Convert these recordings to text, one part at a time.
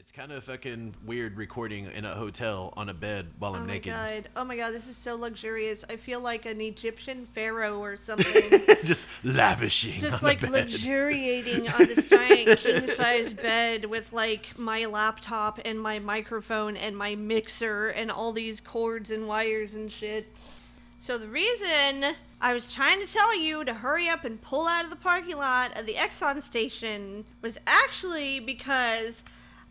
It's kind of fucking weird recording in a hotel on a bed while I'm naked. Oh my god, this is so luxurious. I feel like an Egyptian pharaoh or something. Just lavishing. Just on like the bed. luxuriating on this giant king-size bed with like my laptop and my microphone and my mixer and all these cords and wires and shit. So the reason I was trying to tell you to hurry up and pull out of the parking lot of the Exxon station was actually because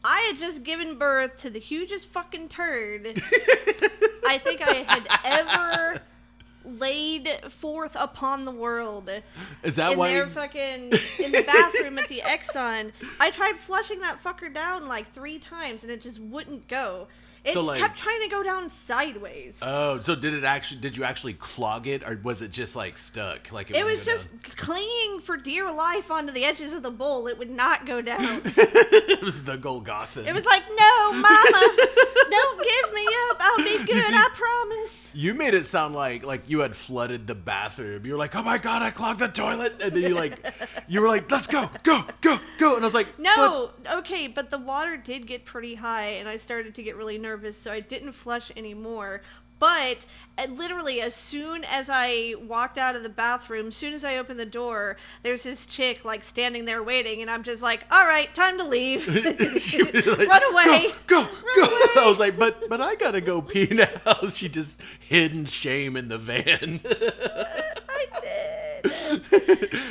I had just given birth to the hugest fucking turd I think I had ever laid forth upon the world. Is that why? In the bathroom at the Exxon. I tried flushing that fucker down like 3 times and it just wouldn't go. It kept trying to go down sideways. Oh, so did you actually clog it, or was it just like stuck? Like it was just clinging for dear life onto the edges of the bowl. It would not go down. It was the Golgotha. It was like, no, mama, don't give me up. I'll be good, I promise. You made it sound like you had flooded the bathroom. You were like, oh my god, I clogged the toilet, and then you were like, let's go, and I was like, no, what? Okay, but the water did get pretty high, and I started to get really nervous, so I didn't flush anymore. But literally, as soon as I walked out of the bathroom, as soon as I opened the door, there's this chick like standing there waiting, and I'm just like, all right, time to leave. Like, Run away. Go. Away. I was like, but I gotta go pee now. She just hid in shame in the van. I did.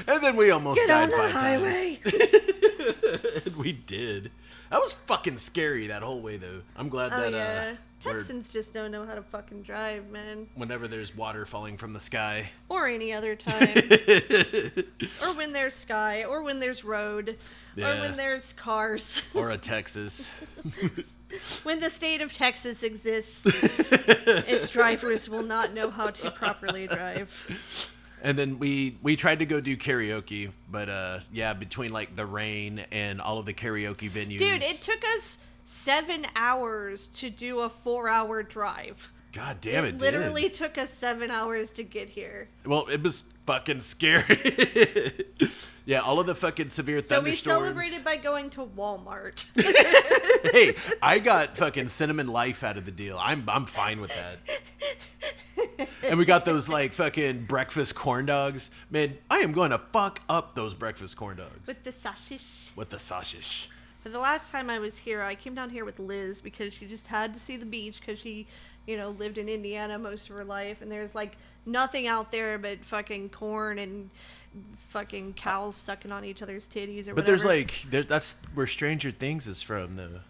And then we almost died 5 highway. times. And we did. That was fucking scary that whole way, though. I'm glad that yeah. Texans just don't know how to fucking drive, man. Whenever there's water falling from the sky. Or any other time. Or when there's sky. Or when there's road. Yeah. Or when there's cars. Or a Texas. When the state of Texas exists, its drivers will not know how to properly drive. And then we tried to go do karaoke, but between like the rain and all of the karaoke venues. Dude, it took us 7 hours to do a 4-hour drive. God damn it, It literally took us 7 hours to get here. Well, it was fucking scary. Yeah, all of the fucking severe thunderstorms. So we celebrated by going to Walmart. Hey, I got fucking cinnamon life out of the deal. I'm fine with that. And we got those like fucking breakfast corn dogs. Man, I am going to fuck up those breakfast corn dogs. With the sausage. But the last time I was here, I came down here with Liz because she just had to see the beach because she, lived in Indiana most of her life. And there's like nothing out there but fucking corn and fucking cows sucking on each other's titties or whatever. But that's where Stranger Things is from, though.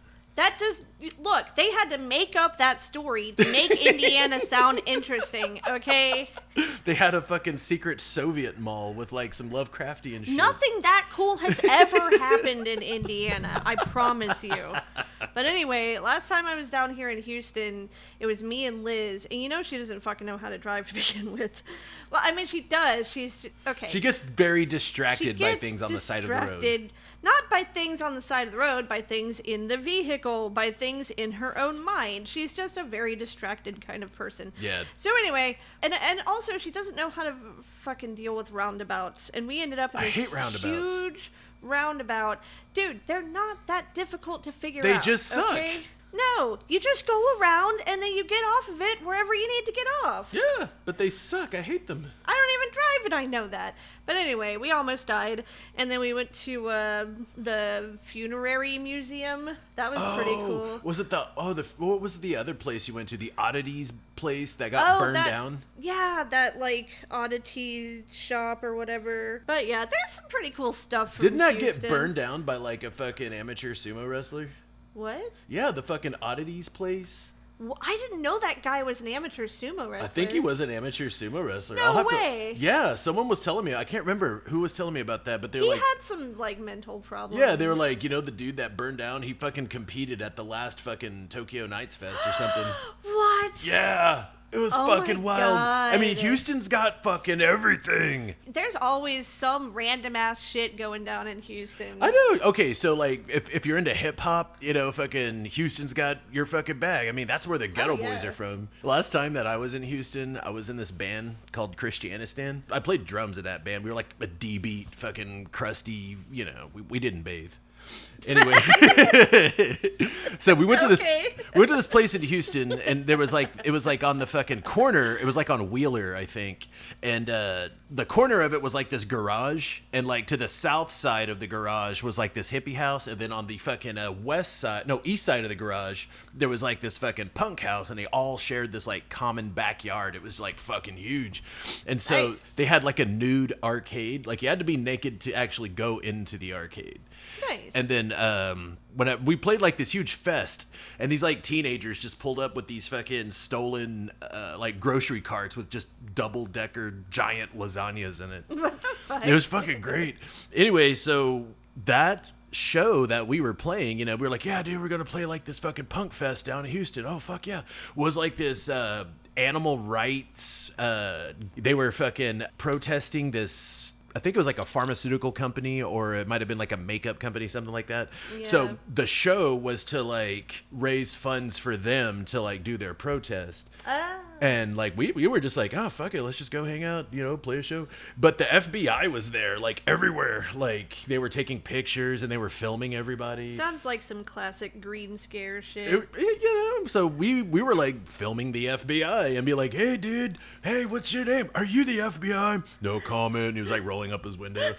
Look, they had to make up that story to make Indiana sound interesting, okay? They had a fucking secret Soviet mall with like some Lovecraftian shit. Nothing that cool has ever happened in Indiana, I promise you. But anyway, last time I was down here in Houston, it was me and Liz, and she doesn't fucking know how to drive to begin with. Well, I mean, she does. She's, okay. She gets very distracted by things on the side of the road. Not by things on the side of the road, by things in the vehicle, by things in her own mind. She's just a very distracted kind of person. Yeah. So anyway, and also she doesn't know how to fucking deal with roundabouts. And we ended up in this huge roundabout. Dude, they're not that difficult to figure out. They just suck. Okay? No, you just go around and then you get off of it wherever you need to get off. Yeah, but they suck. I hate them. I don't even drive and I know that. But anyway, we almost died. And then we went to the funerary museum. That was pretty cool. Was it what was the other place you went to? The oddities place that got burned down? Yeah, that like oddity shop or whatever. But yeah, there's some pretty cool stuff from Didn't that Houston. get burned down by like a fucking amateur sumo wrestler? What? Yeah, the fucking oddities place. Well, I didn't know that guy was an amateur sumo wrestler. I think he was an amateur sumo wrestler. No way. Yeah, someone was telling me. I can't remember who was telling me about that, but they were he like... had some, like, mental problems. Yeah, they were like, the dude that burned down, he fucking competed at the last fucking Tokyo Nights Fest or something. What? Yeah. It was fucking wild. God. I mean, Houston's got fucking everything. There's always some random ass shit going down in Houston. I know. Okay, so like if you're into hip hop, fucking Houston's got your fucking bag. I mean, that's where the Ghetto Boys are from. Last time that I was in Houston, I was in this band called Christianistan. I played drums in that band. We were like a D beat, fucking crusty, we didn't bathe. Anyway, so we went to this place in Houston, and it was like on the fucking corner. It was like on Wheeler, I think, and the corner of it was like this garage, and like to the south side of the garage was like this hippie house, and then on the fucking east side of the garage there was like this fucking punk house, and they all shared this like common backyard. It was like fucking huge, and so they had like a nude arcade. Like you had to be naked to actually go into the arcade. Nice. And then we played like this huge fest, and these like teenagers just pulled up with these fucking stolen like grocery carts with just double-decker giant lasagnas in it. What the fuck? It was fucking great. Anyway, so that show that we were playing, we were like, yeah, dude, we're gonna play like this fucking punk fest down in Houston. Oh fuck yeah. Was like this animal rights. They were fucking protesting this. I think it was like a pharmaceutical company, or it might have been like a makeup company, something like that. Yeah. So the show was to like raise funds for them to like do their protest. And like we were just like, oh fuck it, let's just go hang out, play a show. But the FBI was there, like everywhere. Like they were taking pictures and they were filming everybody. Sounds like some classic green scare shit. So we were like filming the FBI and be like, hey dude, hey, what's your name? Are you the FBI? No comment. And he was like rolling up his window.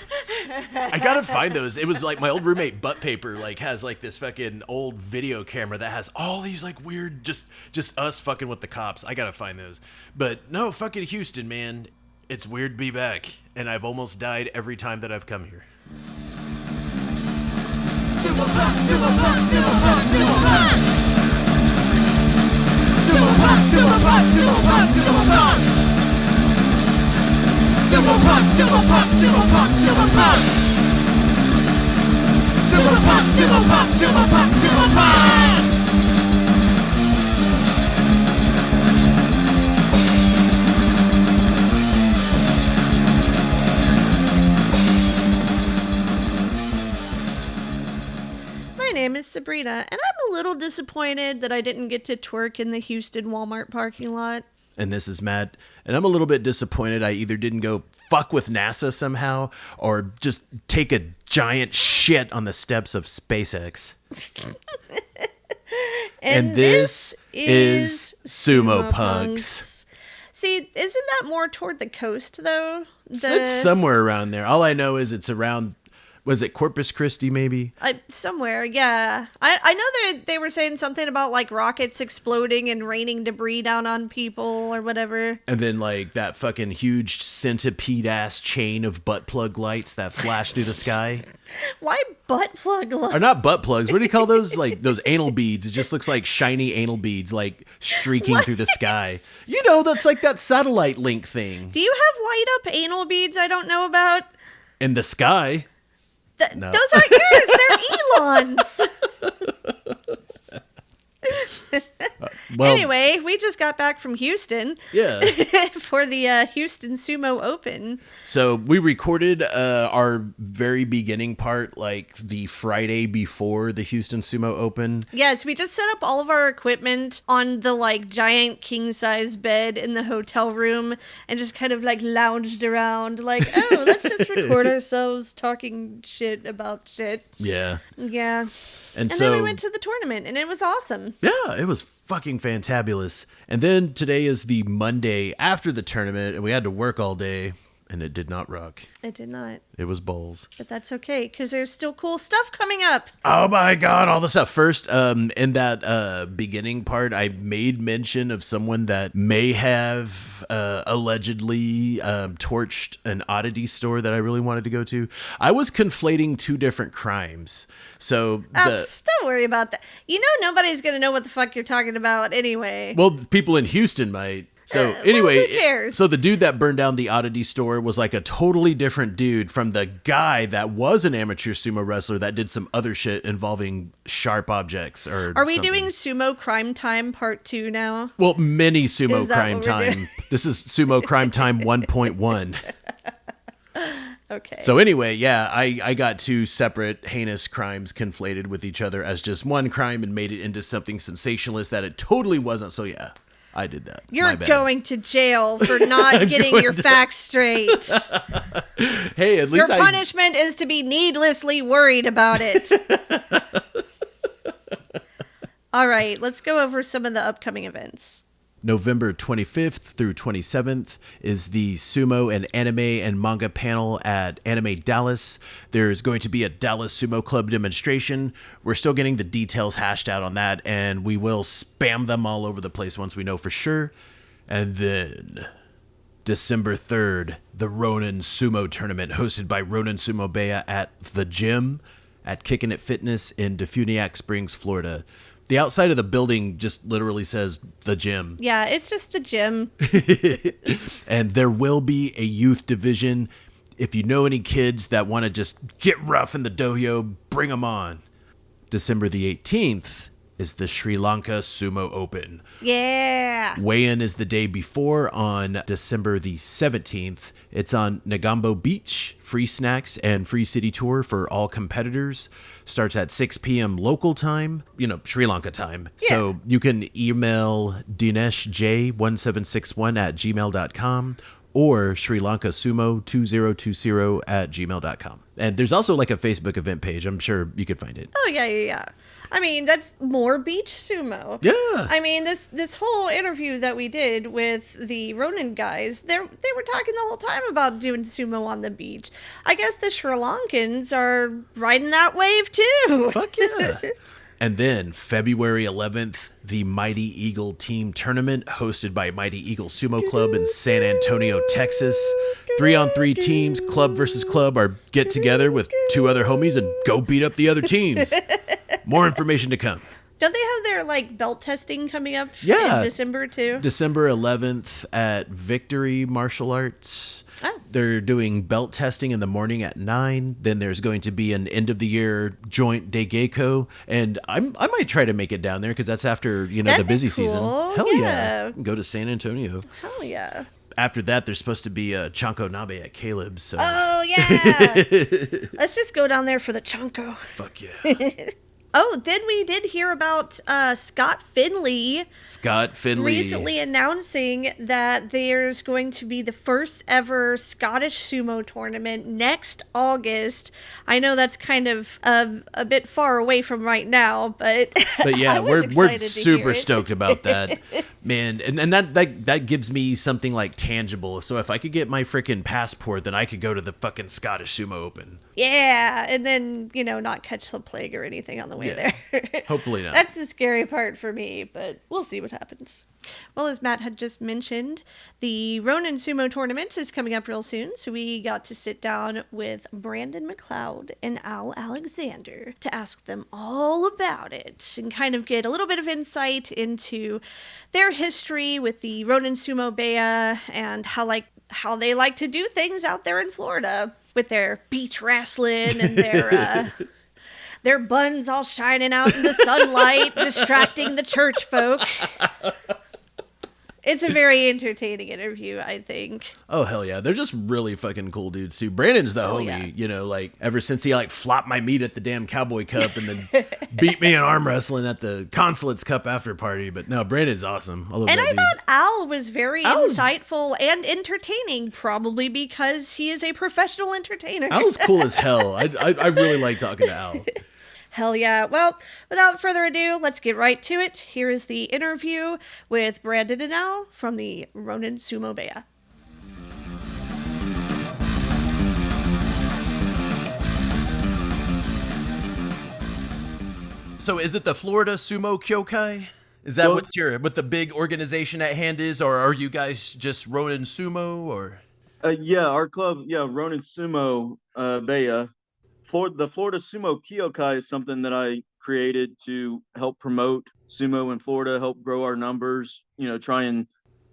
I gotta find those. It was like my old roommate Butt Paper like has like this fucking old video camera that has all these like weird just us fucking with the cops. I gotta find those. But no, fucking Houston, man. It's weird to be back, and I've almost died every time that I've come here. Sumo Punx, Sumo Punx, Sumo Punx, Sumo Punx. Sumo Punx, Sumo Punx, Sumo Punx, Sumo Punx. Sumo Punx, Sumo Punx, Sumo Punx, Sumo Punx. Sumo Punx, Sumo Punx, Sumo Punx, Sumo Punx. My name is Sabrina, and I'm a little disappointed that I didn't get to twerk in the Houston Walmart parking lot. And this is Matt, and I'm a little bit disappointed I either didn't go fuck with NASA somehow, or just take a giant shit on the steps of SpaceX. and this is Sumo Punx. See, isn't that more toward the coast, though? It's somewhere around there. All I know is it's around... Was it Corpus Christi, maybe? Somewhere, yeah. I know they were saying something about, like, rockets exploding and raining debris down on people or whatever. And then, like, that fucking huge centipede-ass chain of butt plug lights that flash through the sky. Why butt plug lights? Or not butt plugs. What do you call those? Like, those anal beads. It just looks like shiny anal beads, like, streaking through the sky. That's like that satellite link thing. Do you have light-up anal beads I don't know about? In the sky? No. Those aren't yours. They're Elon's. Anyway, we just got back from Houston. Yeah. For the Houston Sumo Open. So we recorded our very beginning part like the Friday before the Houston Sumo Open. Yes, we just set up all of our equipment on the like giant king size bed in the hotel room and just kind of like lounged around like, oh, let's just record ourselves talking shit about shit. Yeah. Yeah. And so, then we went to the tournament, and it was awesome. Yeah, it was fucking fantabulous. And then today is the Monday after the tournament, and we had to work all day, and it did not rock. It did not. It was balls. But that's okay, because there's still cool stuff coming up. Oh my god, all the stuff. First, in that beginning part, I made mention of someone that may have allegedly torched an oddity store that I really wanted to go to. I was conflating two different crimes. So don't worry about that. Nobody's going to know what the fuck you're talking about anyway. Well, people in Houston might. So anyway, who cares? So the dude that burned down the oddity store was like a totally different dude from the guy that was an amateur sumo wrestler that did some other shit involving sharp objects. Are we doing Sumo Crime Time Part 2 now? Well, mini Sumo Crime Time. This is Sumo Crime Time 1.1. Okay. So anyway, yeah, I got two separate heinous crimes conflated with each other as just one crime and made it into something sensationalist that it totally wasn't. So yeah. I did that. You're My bad. going to jail for not getting your facts straight. Hey, at least your punishment is to be needlessly worried about it. All right, let's go over some of the upcoming events. November 25th through 27th is the Sumo and Anime and Manga panel at Anime Dallas. There's going to be a Dallas Sumo Club demonstration. We're still getting the details hashed out on that, and we will spam them all over the place once we know for sure. And then December 3rd, the Ronin Sumo Tournament hosted by Ronin Sumo Beya at The Gym at Kickin' It Fitness in Defuniak Springs, Florida. The outside of the building just literally says The Gym. Yeah, it's just The Gym. And there will be a youth division. If you know any kids that want to just get rough in the dojo, bring them on. December the 18th is the Sri Lanka Sumo Open. Yeah. Weigh-in is the day before on December the 17th. It's on Nagambo Beach. Free snacks and free city tour for all competitors. Starts at 6 p.m. local time, Sri Lanka time. Yeah. So you can email dineshj1761 at gmail.com or Sri Lanka Sumo 2020 at gmail.com. And there's also like a Facebook event page. I'm sure you could find it. Oh, yeah. I mean, that's more beach sumo. Yeah. I mean, this whole interview that we did with the Ronin guys, they were talking the whole time about doing sumo on the beach. I guess the Sri Lankans are riding that wave too. Fuck yeah. And then February 11th, the Mighty Eagle Team Tournament hosted by Mighty Eagle Sumo Club in San Antonio, Texas. 3-on-3 teams, club versus club, are get together with 2 other homies and go beat up the other teams. More information to come. Don't they have their belt testing coming up in December too? December 11th at Victory Martial Arts. Oh. They're doing belt testing in the morning at 9. Then there's going to be an end of the year joint Daigeko, and I might try to make it down there because that's after the busy season. Hell yeah. Go to San Antonio. Hell yeah. After that, there's supposed to be a Chanko Nabe at Caleb's. So. Oh yeah. Let's just go down there for the Chanko. Fuck yeah. Oh, then we did hear about Scott Finley. Recently announcing that there's going to be the first ever Scottish sumo tournament next August. I know that's kind of a bit far away from right now, but yeah, we're super stoked about that, man. And that gives me something like tangible. So if I could get my freaking passport, then I could go to the fucking Scottish Sumo Open. Yeah, and then not catch the plague or anything on the way there. Hopefully not. That's the scary part for me, but we'll see what happens. Well, as Matt had just mentioned, the Ronin Sumo Tournament is coming up real soon, so we got to sit down with Brandon McLeod and Al Alexander to ask them all about it and kind of get a little bit of insight into their history with the Ronin Sumo Beya and how they like to do things out there in Florida with their beach wrestling and their buns all shining out in the sunlight, distracting the church folk. It's a very entertaining interview, I think. Oh, hell yeah. They're just really fucking cool dudes, too. Brandon's the homie, ever since he, flopped my meat at the damn Cowboy Cup and then beat me in arm wrestling at the Consulate's Cup after party. But no, Brandon's awesome. I love that dude. Thought Al was very insightful and entertaining, probably because he is a professional entertainer. Al's cool as hell. I really like talking to Al. Hell yeah. Well, without further ado, let's get right to it. Here is the interview with Brandon and Al from the Ronin Sumo Beya. So is it the Florida Sumo Kyokai? Is that what the big organization at hand is, or are you guys just Ronin Sumo, or? Yeah, our club, Ronin Sumo Beya. The Florida Sumo Kyokai is something that I created to help promote sumo in Florida, help grow our numbers, try and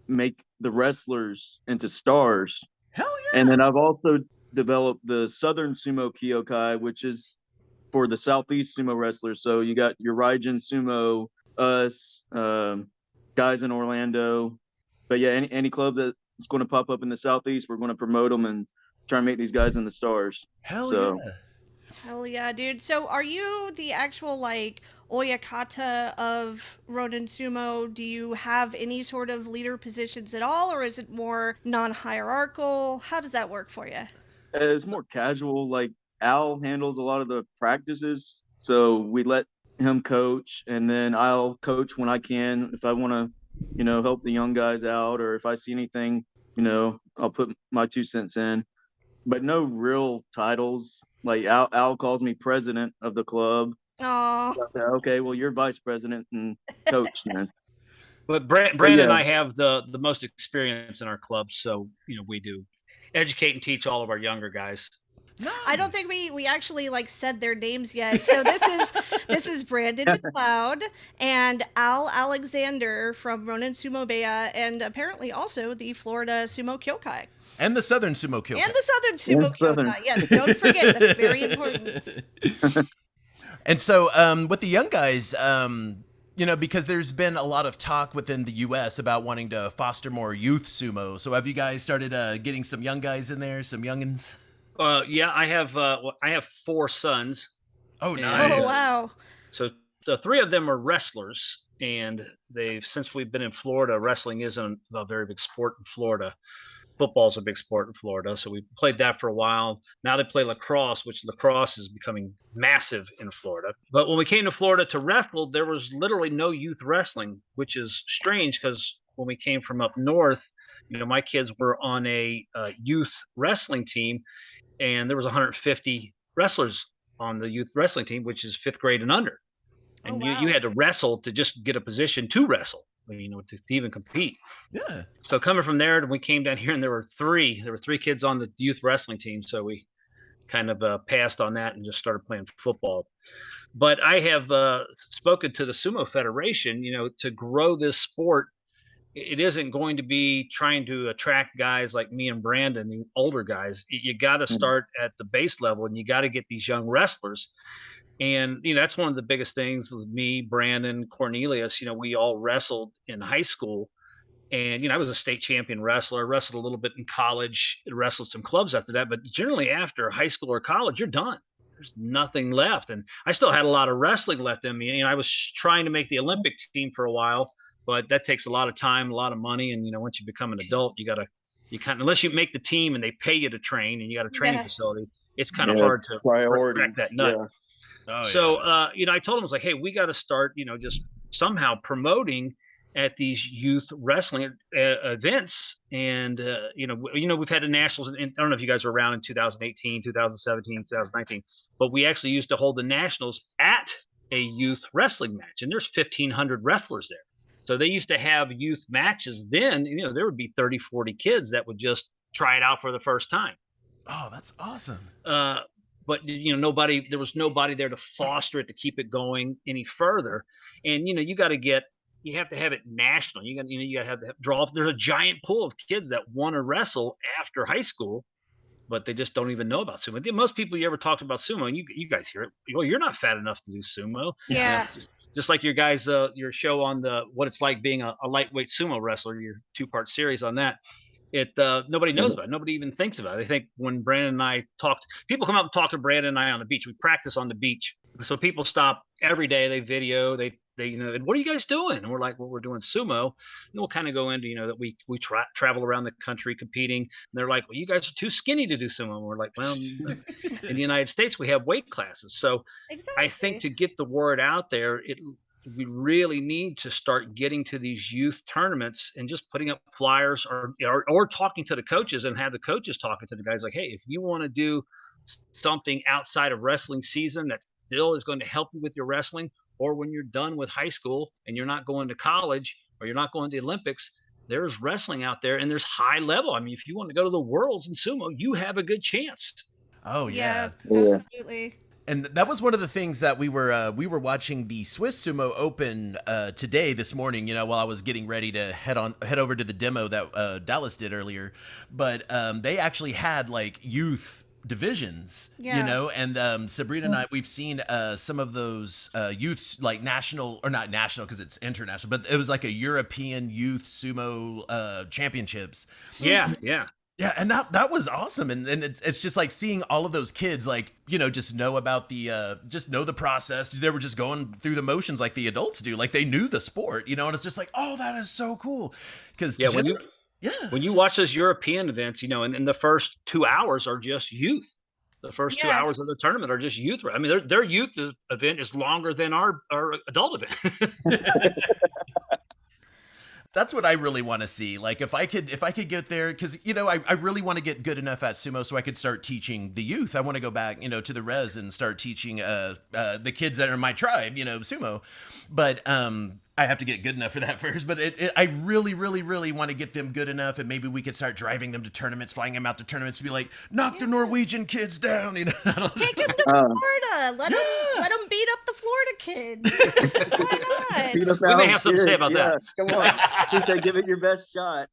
make the wrestlers into stars. Hell yeah. And then I've also developed the Southern Sumo Kyokai, which is for the Southeast sumo wrestlers. So you got your Raijin Sumo, us, guys in Orlando. But yeah, any club that's going to pop up in the Southeast, we're going to promote them and try and make these guys into stars. Hell yeah. Hell yeah, dude. So are you the actual, oyakata of Ronin Sumo? Do you have any sort of leader positions at all, or is it more non-hierarchical? How does that work for you? It's more casual. Like Al handles a lot of the practices, so we let him coach, and then I'll coach when I can if I want to, help the young guys out, or if I see anything, I'll put my 2 cents in. But no real titles. Like Al calls me president of the club. Oh, Okay, well you're vice president and coach then. But But Brandon and yeah, I have the most experience in our club, so we do educate and teach all of our younger guys. Nice. I don't think we actually like said their names yet. So this is Brandon McLeod and Al Alexander from Ronin Sumo Beya, and apparently also the Florida Sumo Kyokai. And the Southern Sumo Kyokai. And the Southern Sumo And Southern. Kyokai. Yes, don't forget, that's very important. And so with the young guys, because there's been a lot of talk within the U.S. about wanting to foster more youth sumo. So have you guys started getting some young guys in there, some youngins? Yeah, I have 4 sons. Oh, And- nice. Oh wow. So the 3 of them are wrestlers, and since we've been in Florida, wrestling isn't a very big sport in Florida. Football's a big sport in Florida, so we played that for a while. Now they play lacrosse, which lacrosse is becoming massive in Florida. But when we came to Florida to wrestle, there was literally no youth wrestling, which is strange because when we came from up north, my kids were on a youth wrestling team, and there was 150 wrestlers on the youth wrestling team, which is 5th grade and under. And Oh, wow. you had to wrestle to just get a position to wrestle, to even compete. Yeah. So coming from there, we came down here, and there were 3 kids on the youth wrestling team. So we kind of passed on that and just started playing football. But I have spoken to the Sumo Federation, to grow this sport. It isn't going to be trying to attract guys like me and Brandon, the older guys. You got to start at the base level, and you got to get these young wrestlers. And that's one of the biggest things with me, Brandon, Cornelius. We all wrestled in high school, and I was a state champion wrestler. I wrestled a little bit in college, wrestled some clubs after that. But generally, after high school or college, you're done. There's nothing left. And I still had a lot of wrestling left in me. I was trying to make the Olympic team for a while, but that takes a lot of time, a lot of money. And once you become an adult, you unless you make the team and they pay you to train, and you got a training facility, it's kind of hard to crack that nut. Yeah. Oh, So, I told him, I was like, hey, we got to start, just somehow promoting at these youth wrestling events. And, we've had the nationals, and I don't know if you guys were around in 2018, 2017, 2019, but we actually used to hold the nationals at a youth wrestling match, and there's 1,500 wrestlers there. So they used to have youth matches then, there would be 30, 40 kids that would just try it out for the first time. Oh, that's awesome. But there was nobody there to foster it, to keep it going any further. And you have to have it national. You got to have draw. There's a giant pool of kids that want to wrestle after high school, but they just don't even know about sumo. Most people you ever talked about sumo, and you guys hear it, you're not fat enough to do sumo. Yeah. Just like your guys, your show on what it's like being a lightweight sumo wrestler, your 2-part series on that. Nobody knows about it. Nobody even thinks about it. They think when Brandon and I talked, people come up and talk to Brandon and I on the beach. We practice on the beach. So people stop every day. They video, they what are you guys doing? And we're like, well, we're doing sumo. And we'll kind of go into, that we travel around the country competing. And they're like, well, you guys are too skinny to do sumo. And we're like, well, in the United States, we have weight classes. So Exactly. I think to get the word out there, we really need to start getting to these youth tournaments and just putting up flyers or talking to the coaches, and have the coaches talking to the guys like, hey, if you want to do something outside of wrestling season that still is going to help you with your wrestling, or when you're done with high school and you're not going to college or you're not going to the Olympics, there's wrestling out there, and there's high level. I mean, if you want to go to the worlds in sumo, you have a good chance. Oh, yeah. Absolutely. And that was one of the things that we were watching the Swiss Sumo Open today, this morning, while I was getting ready to head over to the demo that Dallas did earlier. But they actually had like youth divisions, and Sabrina and I, we've seen some of those youth, like national, or not national because it's international, but it was like a European youth sumo championships. Yeah. Yeah, and that was awesome, and it's just like seeing all of those kids, like, just know about just know the process. They were just going through the motions like the adults do, like they knew the sport, and it's just like, oh, that is so cool, because Yeah, when you watch those European events, and the first 2 hours are just youth. The first 2 hours of the tournament are just youth. I mean, their youth event is longer than our adult event. That's what I really want to see. Like if I could get there, because I really want to get good enough at sumo so I could start teaching the youth. I want to go back to the res and start teaching the kids that are in my tribe sumo, but I have to get good enough for that first. But I really, really, really want to get them good enough, and maybe we could start driving them to tournaments, flying them out to tournaments, to be like, knock the Norwegian kids down. Take them to Florida. Let them beat up the Florida kids. Why not? We may have something to say about that. Come on, just say, give it your best shot.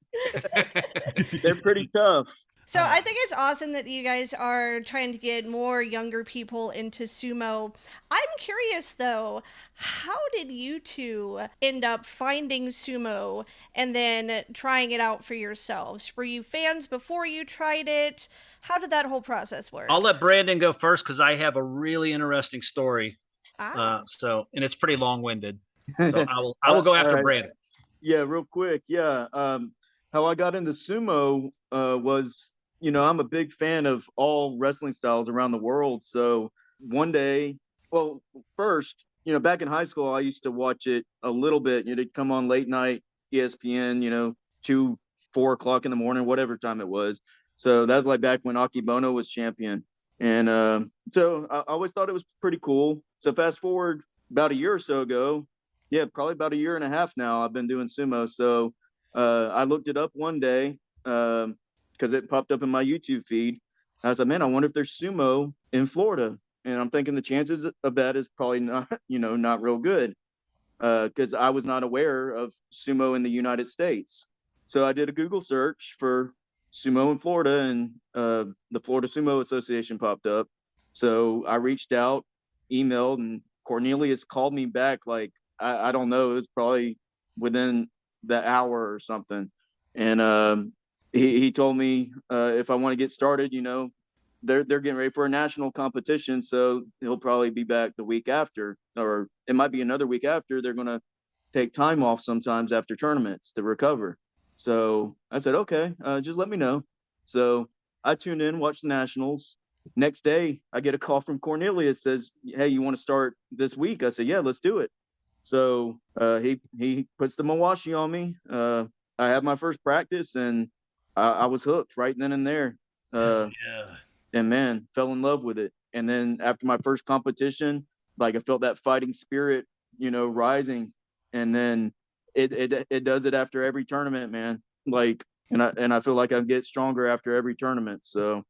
They're pretty tough. So I think it's awesome that you guys are trying to get more younger people into sumo. I'm curious though, how did you two end up finding sumo and then trying it out for yourselves? Were you fans before you tried it? How did that whole process work? I'll let Brandon go first because I have a really interesting story. And it's pretty long-winded. So I will go after Brandon. Yeah, real quick. Yeah. How I got into sumo was, I'm a big fan of all wrestling styles around the world. So one day, well, first, back in high school, I used to watch it a little bit. It'd come on late night, ESPN, 2, 4 o'clock in the morning, whatever time it was. So that was like back when Akibono was champion. And so I always thought it was pretty cool. So fast forward about a year or so ago, probably about a year and a half now, I've been doing sumo. So I looked it up one day because it popped up in my YouTube feed. I was like, man, I wonder if there's sumo in Florida. And I'm thinking the chances of that is probably not, not real good because I was not aware of sumo in the United States. So I did a Google search for sumo in Florida, and the Florida Sumo Association popped up. So I reached out, emailed, and Cornelius called me back like, I don't know, it was probably within the hour or something. And he told me if I want to get started, they're getting ready for a national competition, so he'll probably be back the week after, or it might be another week after. They're going to take time off sometimes after tournaments to recover. So I said, okay, just let me know. So I tuned in, watched the nationals. Next day, I get a call from Cornelius, says, hey, you want to start this week? I said, yeah, let's do it. So he puts the mawashi on me. I had my first practice, and I was hooked right then and there. And man, fell in love with it. And then after my first competition, like I felt that fighting spirit, rising. And then it does it after every tournament, man. Like, and I feel like I get stronger after every tournament. So,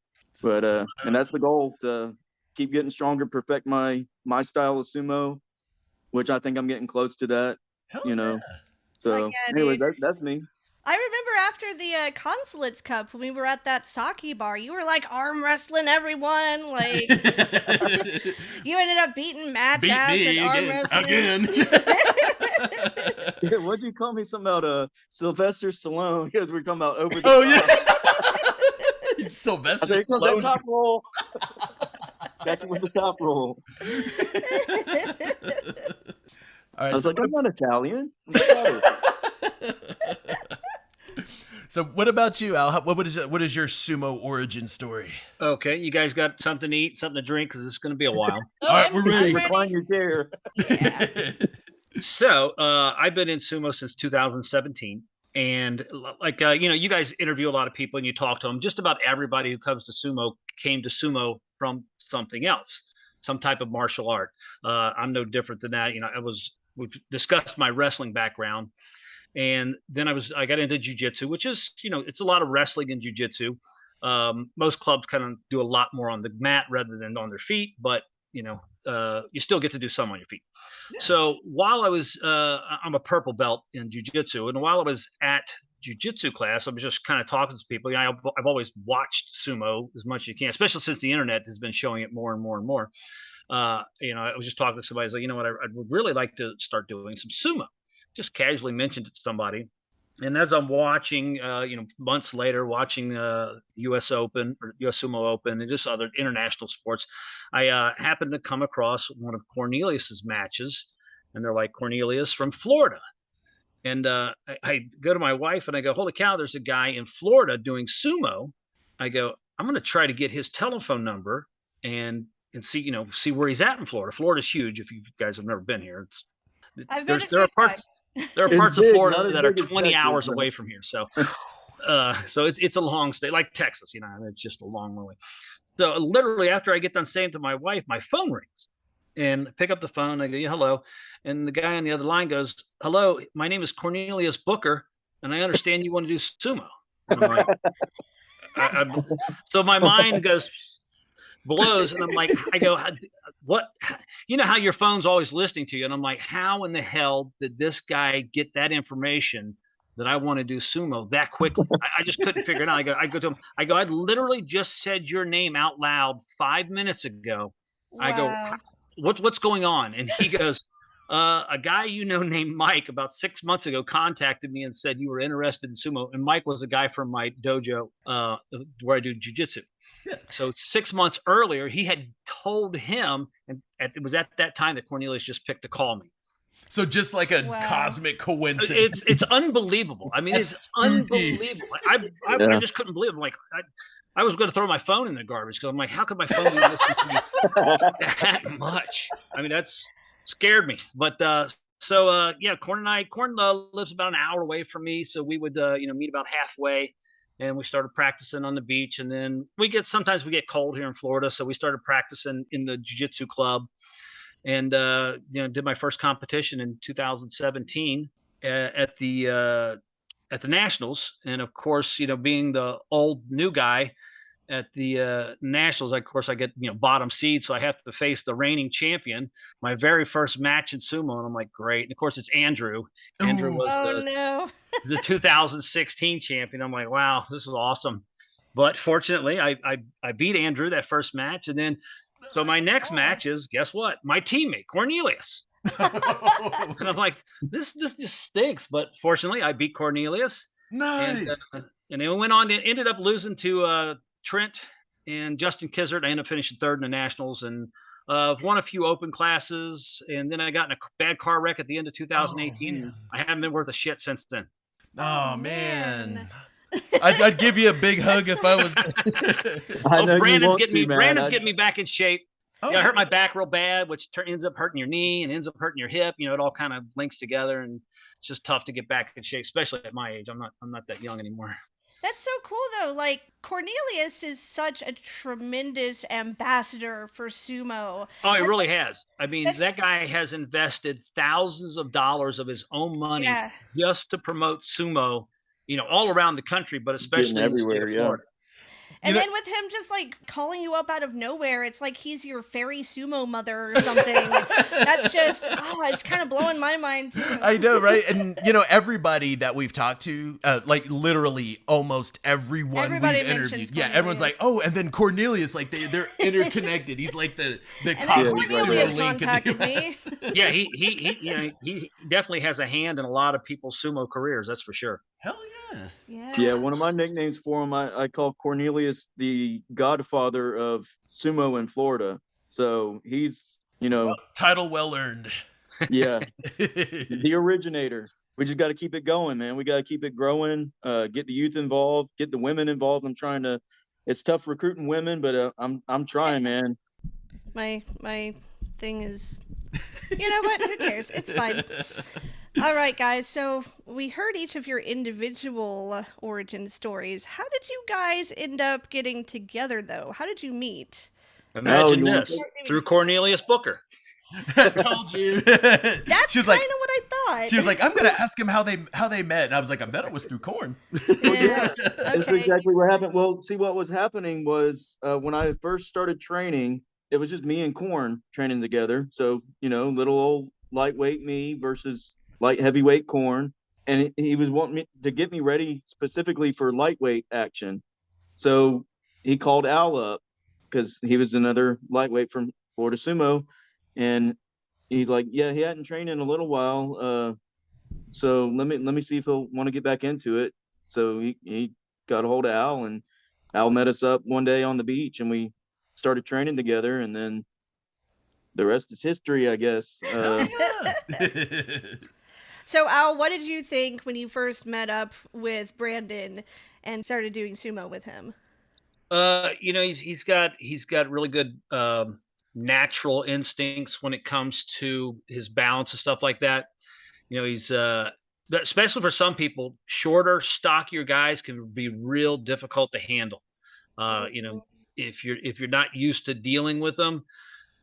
but and that's the goal, to keep getting stronger, perfect my style of sumo, which I think I'm getting close to that. Yeah. So anyway, that's me. I remember after the Consulates Cup, when we were at that sake bar, you were like arm wrestling everyone. Like you ended up beating Matt's ass and arm wrestling again. Yeah, what'd you call me? Something about Sylvester Stallone, because we're talking about over the top. Yeah. Sylvester Stallone. Top roll. Got you with the top roll. All right, I was like, I'm not Italian. So what about you, Al? What is your sumo origin story? Okay, you guys got something to eat, something to drink, because it's going to be a while. All right, we're ready. Recline your chair. Yeah. So I've been in sumo since 2017. And like, you guys interview a lot of people and you talk to them. Just about everybody who comes to sumo came to sumo from something else, some type of martial art. I'm no different than that. We've discussed my wrestling background. And then I got into jiu-jitsu, which is, it's a lot of wrestling and jiu-jitsu. Most clubs kind of do a lot more on the mat rather than on their feet, but you still get to do some on your feet. Yeah. So while I was, I'm a purple belt in jiu-jitsu, and while I was at jiu-jitsu class, I was just kind of talking to people. I've always watched sumo as much as you can, especially since the internet has been showing it more and more and more. I was just talking to somebody. I was like, I would really like to start doing some sumo. Just casually mentioned it to somebody, And as I'm watching, months later, watching U.S. Open or U.S. Sumo Open and just other international sports, I happened to come across one of Cornelius's matches, and they're like, Cornelius from Florida. And I go to my wife and I go, holy cow, there's a guy in Florida doing sumo. I go, I'm going to try to get his telephone number and see, see where he's at in Florida. Florida's huge. If you guys have never been here, I've been a there are few parts. times. There are It's parts of big, Florida not as that are big as 20 Texas, hours though. away from here. So, so it's a long stay, like Texas, it's just a long way. So literally after I get done saying to my wife, my phone rings and I pick up the phone. I go, yeah, hello. And the guy on the other line goes, hello, my name is Cornelius Booker. And I understand you want to do sumo. And I'm like, so my mind blows. And I'm like, I go, what, how your phone's always listening to you. And I'm like, how in the hell did this guy get that information that I want to do sumo that quickly? I just couldn't figure it out. I go to him, I literally just said your name out loud 5 minutes ago. I go, Wow. what's going on? And he goes, a guy named Mike about 6 months ago contacted me and said you were interested in sumo. And Mike was a guy from my dojo where I do jujitsu. So 6 months earlier, he had told him, and it was at that time that Cornelius just picked to call me. So just like a cosmic coincidence. It's unbelievable. I mean, it's unbelievable. I just couldn't believe it. I'm like, I was going to throw my phone in the garbage because I'm like, how could my phone be listening to me that much? I mean, that's scared me. But Corn lives about an hour away from me, so we would meet about halfway. And we started practicing on the beach, and then sometimes we get cold here in Florida, so we started practicing in the jiu-jitsu club, and did my first competition in 2017 at the Nationals. And of course, being the old new guy at the Nationals, of course, I get bottom seed, so I have to face the reigning champion. My very first match in sumo, and I'm like, great. And of course, it's Andrew. Andrew was the 2016 champion. I'm like, wow, this is awesome. But fortunately, I beat Andrew that first match, and then so my next match is, guess what? My teammate Cornelius. And I'm like, this just stinks. But fortunately, I beat Cornelius. Nice. And they went on. Ended up losing to Trent and Justin Kizzard. I ended up finishing third in the Nationals, and won a few open classes. And then I got in a bad car wreck at the end of 2018. I haven't been worth a shit since then. Oh man. I'd give you a big hug if I was. Brandon's getting me back in shape. I hurt my back real bad, which ends up hurting your knee and ends up hurting your hip. It all kind of links together, and it's just tough to get back in shape, especially at my age. I'm not that young anymore. That's so cool, though. Like, Cornelius is such a tremendous ambassador for sumo. Oh, he really has. I mean, that guy has invested thousands of dollars of his own money just to promote sumo, all around the country, but especially in the state of Florida. And then with him just like calling you up out of nowhere, it's like he's your fairy sumo mother or something. That's just, it's kind of blowing my mind too. I know, right? And everybody that we've talked to, like literally almost everyone we've interviewed. Yeah, everyone's like, oh, and then Cornelius, like they're interconnected. He's like the cosmic link in the US. Yeah, he definitely has a hand in a lot of people's sumo careers. That's for sure. Hell yeah. Yeah, one of my nicknames for him, I call Cornelius the godfather of sumo in Florida. So he's, title well earned. Yeah. The originator. We just got to keep it going, man. We got to keep it growing, get the youth involved, get the women involved. It's tough recruiting women, but I'm trying, man. My thing is, you know what? Who cares? It's fine. All right, guys. So we heard each of your individual origin stories. How did you guys end up getting together, though? How did you meet? Imagine this. Through Cornelius Booker. Told you. That's kind of what I thought. She was like, I'm going to ask him how they met. And I was like, I bet it was through Corn. Yeah. That's exactly what happened. Well, see, what was happening was when I first started training, it was just me and Corn training together. So, little old lightweight me versus light heavyweight Corn, and he was wanting me to get me ready specifically for lightweight action. So he called Al up because he was another lightweight from Florida Sumo, and he's like, yeah, he hadn't trained in a little while. So let me see if he'll want to get back into it. So he got a hold of Al, and Al met us up one day on the beach, and we started training together, and then the rest is history, I guess. So Al, what did you think when you first met up with Brandon and started doing sumo with him? He's got really good natural instincts when it comes to his balance and stuff like that. He's especially for some people, shorter, stockier guys can be real difficult to handle. If you're not used to dealing with them,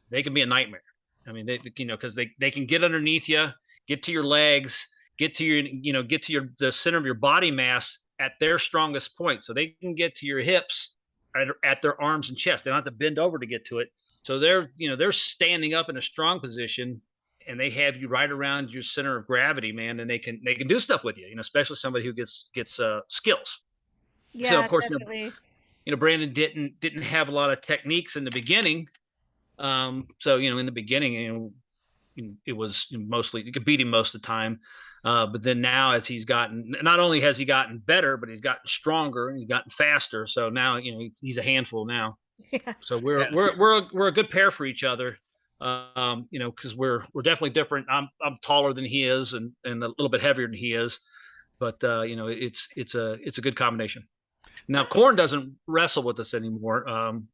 they can be a nightmare. I mean, because they can get underneath you, get to your legs, get to the center of your body mass at their strongest point. So they can get to your hips at their arms and chest. They don't have to bend over to get to it. So they're standing up in a strong position, and they have you right around your center of gravity, man, and they can do stuff with you, especially somebody who gets skills. Yeah, so of course, definitely. Brandon didn't have a lot of techniques in the beginning. So in the beginning, it was mostly you could beat him most of the time. But then now, as he's gotten, not only has he gotten better, but he's gotten stronger and he's gotten faster. So now, he's a handful now. Yeah. So we're a good pair for each other. Because we're definitely different. I'm taller than he is, and a little bit heavier than he is. But it's a good combination. Now, Corn doesn't wrestle with us anymore.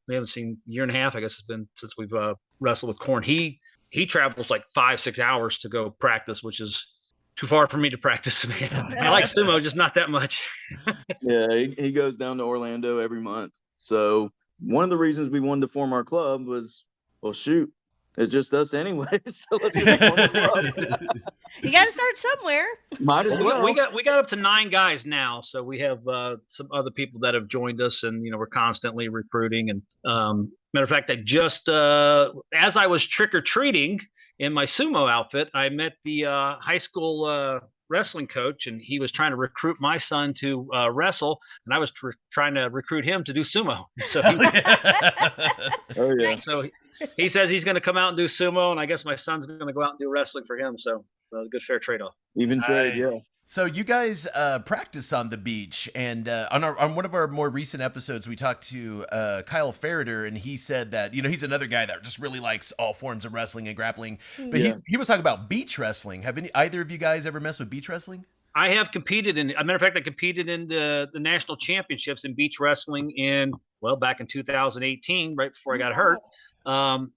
We haven't seen a year and a half, I guess it's been since we've wrestled with Corn. He travels like 5-6 hours to go practice, which is too far for me to practice, man. I like sumo, just not that much. Yeah, he goes down to Orlando every month. So one of the reasons we wanted to form our club was, well, shoot, it's just us anyway. So let's just form a club. You got to start somewhere. Might as well. We got up to 9 guys now, so we have some other people that have joined us, and we're constantly recruiting. And matter of fact, I just as I was trick or treating in my sumo outfit, I met the high school wrestling coach, and he was trying to recruit my son to wrestle, and I was trying to recruit him to do sumo. So Oh yeah. so he says he's going to come out and do sumo, and I guess my son's going to go out and do wrestling for him. So a good fair trade-off. Even trade, yeah. So you guys practice on the beach, and on one of our more recent episodes, we talked to Kyle Ferreter, and he said that he's another guy that just really likes all forms of wrestling and grappling. But he was talking about beach wrestling. Have either of you guys ever messed with beach wrestling? I have competed in. As a matter of fact, I competed in the national championships in beach wrestling back in 2018, right before I got hurt,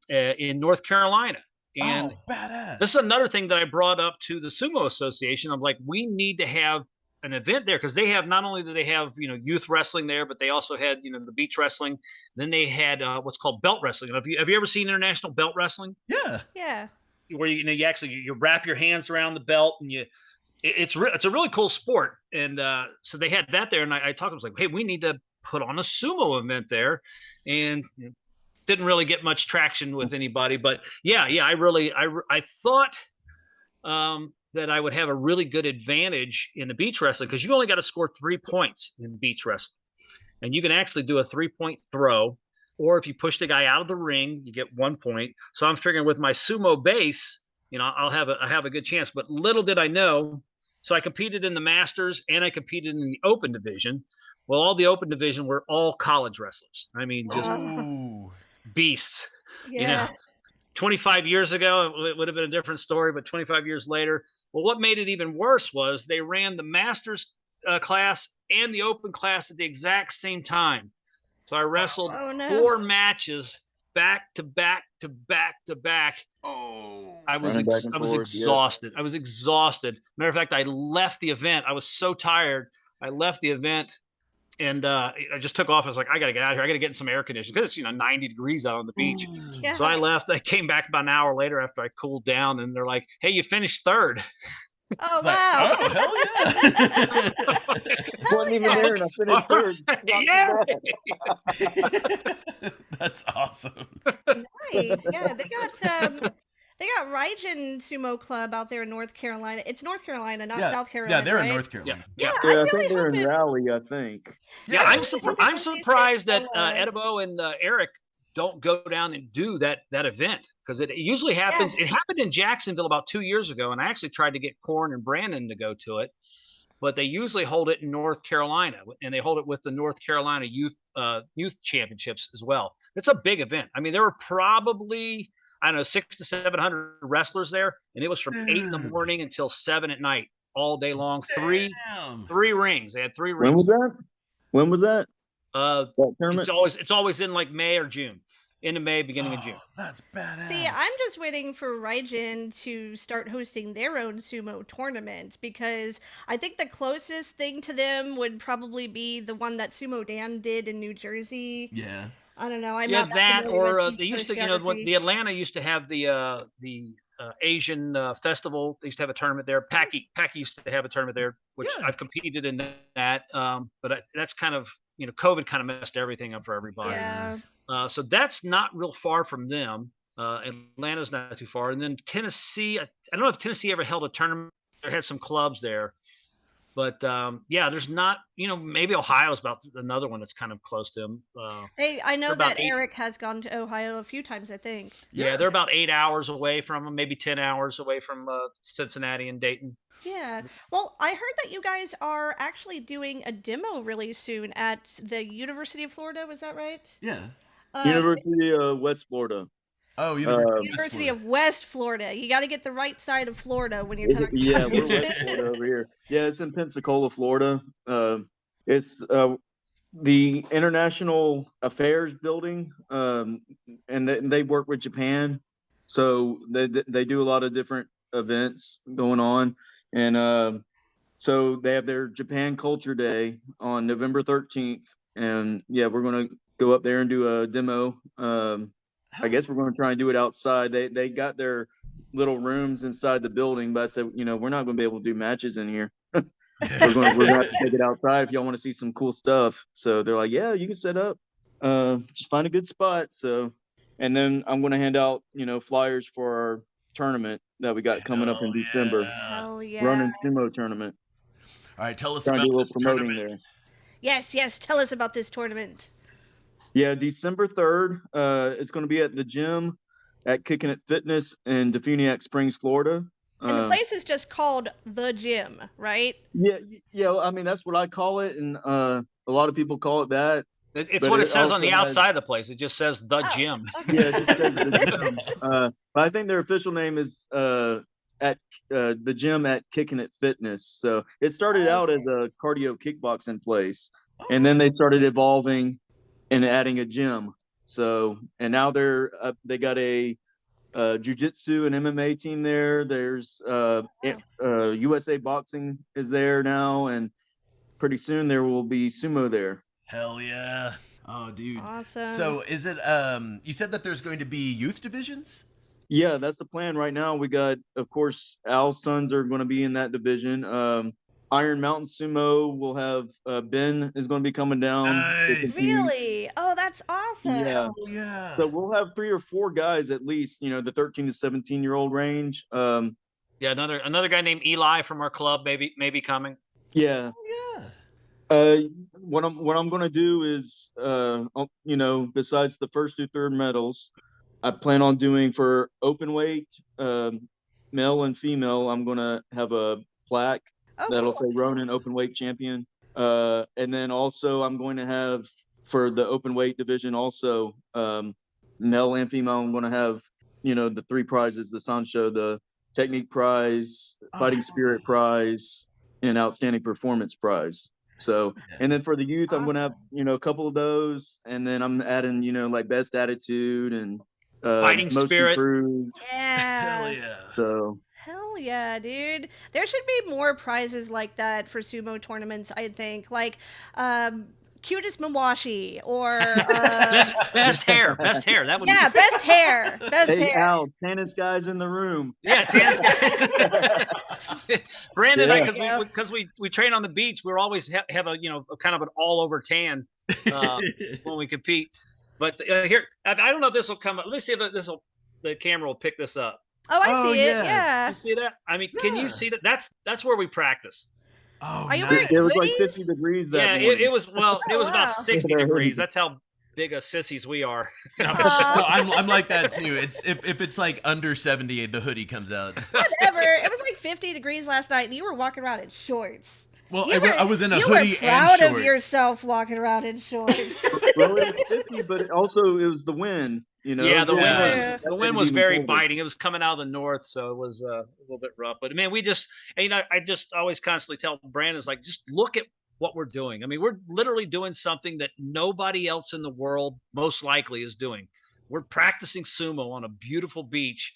in North Carolina. And badass. This is another thing that I brought up to the Sumo Association. I'm like, we need to have an event there, because they have, not only do they have youth wrestling there, but they also had the beach wrestling. Then they had what's called belt wrestling. Have you ever seen international belt wrestling? Yeah. Where you actually you wrap your hands around the belt, and it's a really cool sport. And so they had that there, and I talked to them, I was like, hey, we need to put on a sumo event there, and didn't really get much traction with anybody. But I thought that I would have a really good advantage in the beach wrestling, because you only got to score 3 points in beach wrestling, and you can actually do a 3-point throw, or if you push the guy out of the ring, you get 1 point. So I'm figuring with my sumo base, I have a good chance. But little did I know, so I competed in the Masters and I competed in the Open division. Well, all the Open division were all college wrestlers. I mean, just beasts. Yeah. 25 years ago, it would have been a different story, but 25 years later, well, what made it even worse was they ran the Masters class and the Open class at the exact same time. So I wrestled 4 matches back to back to back to back. I was exhausted. I was exhausted. Matter of fact, I left the event. I was so tired. I left the event, and I just took off. I was like, I got to get out of here. I got to get in some air conditioning, because it's 90 degrees out on the beach. Yeah. So I left. I came back about an hour later after I cooled down, and they're like, hey, you finished 3rd. Oh, wow. Oh, hell yeah. Wasn't even there, and I finished 3rd. Yeah. That's awesome. Nice. Yeah, they got Raijin Sumo Club out there in North Carolina. It's North Carolina, not South Carolina. Yeah, they're right? in North Carolina. Yeah, I think they're in Raleigh, I think. Yeah, I'm surprised that Edibo and Eric don't go down and do that event. because it usually happens. It happened in Jacksonville about 2 years ago, and I actually tried to get Corn and Brandon to go to it, but they usually hold it in North Carolina, and they hold it with the North Carolina youth championships as well. It's a big event. I mean, there were probably, I don't know, 600 to 700 wrestlers there, and it was from 8 in the morning until 7 at night, all day long. Three rings. They had 3 rings. When was that? That tournament? It's always in like May or June. Into May, beginning of June. That's badass. See, I'm just waiting for Raijin to start hosting their own sumo tournament, because I think the closest thing to them would probably be the one that Sumo Dan did in New Jersey. Yeah. I don't know. I'm yeah, not that or with they used to, the Atlanta used to have the Asian festival. They used to have a tournament there. Packy used to have a tournament there, which I've competed in that. But that's kind of, COVID kind of messed everything up for everybody. Yeah. So that's not real far from them. Atlanta's not too far. And then Tennessee, I don't know if Tennessee ever held a tournament. They had some clubs there. But there's not, maybe Ohio's about another one that's kind of close to them. I know that Eric has gone to Ohio a few times, I think. Yeah, they're about 8 hours away from them, maybe 10 hours away from Cincinnati and Dayton. Yeah. Well, I heard that you guys are actually doing a demo really soon at the University of Florida. Was that right? Yeah. University of West Florida. Oh, University of West Florida. You got to get the right side of Florida when you're talking. Yeah, we're West Florida over here. Yeah, it's in Pensacola, Florida. It's the International Affairs Building, and they work with Japan, so they do a lot of different events going on, and so they have their Japan Culture Day on November 13th, and yeah, we're gonna go up there and do a demo. I guess we're going to try and do it outside. They got their little rooms inside the building, but I said, we're not going to be able to do matches in here. we're going to have to take it outside if y'all want to see some cool stuff. So they're like, yeah, you can set up. Just find a good spot. So, and then I'm going to hand out, flyers for our tournament that we got coming up in December. Hell yeah. Ronin Sumo Tournament. All right, tell us about this tournament. There. Yes, tell us about this tournament. Yeah, December 3rd. It's going to be at the gym at Kicking It Fitness in Defuniak Springs, Florida. And the place is just called The Gym, right? Yeah. I mean, that's what I call it, and a lot of people call it that. It's what it says on the outside of the place. It just says The Gym. Okay. Yeah, it just says The Gym. But I think their official name is at the gym at Kicking It Fitness. So it started out as a cardio kickboxing place, and then they started evolving and adding a gym. So, and now they got a jiu-jitsu and MMA team there. There's USA Boxing is there now, and pretty soon there will be sumo there. Hell yeah. Oh, dude. Awesome. So is it, you said that there's going to be youth divisions? Yeah, that's the plan right now. We got, of course, Al's sons are going to be in that division. Iron Mountain Sumo will have Ben is going to be coming down. Nice. Really? Oh, that's awesome. Yeah. Oh, yeah. So we'll have 3 or 4 guys at least, the 13 to 17-year-old range. Yeah, another guy named Eli from our club maybe coming. Yeah. Oh, yeah. What I'm going to do is, besides the first 2 third medals, I plan on doing for open weight, male and female. I'm going to have a plaque. That'll say Ronin open weight champion. And then also I'm going to have for the open weight division also, male and female, I'm going to have, the 3 prizes, the Sancho, the technique prize, fighting spirit prize, and outstanding performance prize. So, and then for the youth, I'm going to have, a couple of those. And then I'm adding, like best attitude and fighting most spirit. Improved. Yeah. Hell yeah. So. Hell yeah, dude. There should be more prizes like that for sumo tournaments, I think. Like, cutest Mawashi or... best hair. That would yeah, be... best hair. Best hey, hair. Al, tennis guys in the room. Yeah, tennis guys. Brandon and I, because we train on the beach, we're always have a, kind of an all-over tan when we compete. But here, I don't know if this will come up. Let me see if the camera will pick this up. Oh, I see it. Yeah. You see that? I mean, can you see that? That's where we practice. Oh, are you nice. wearing It was hoodies? like 50 degrees that Yeah, morning. it was about 60 degrees. That's how big sissies we are. No, I'm like that too. It's if it's like under 70, the hoodie comes out. Whatever. It was like 50 degrees last night, and you were walking around in shorts. Well, I was in a you hoodie were proud and shorts. of yourself walking around in shorts. Well, it was 50, but also it was the wind. You know, Yeah, the Yeah. wind was very biting. It was coming out of the north, so it was a little bit rough. But man, I just always constantly tell Brandon, it's like, just look at what we're doing. I mean, we're literally doing something that nobody else in the world most likely is doing. We're practicing sumo on a beautiful beach,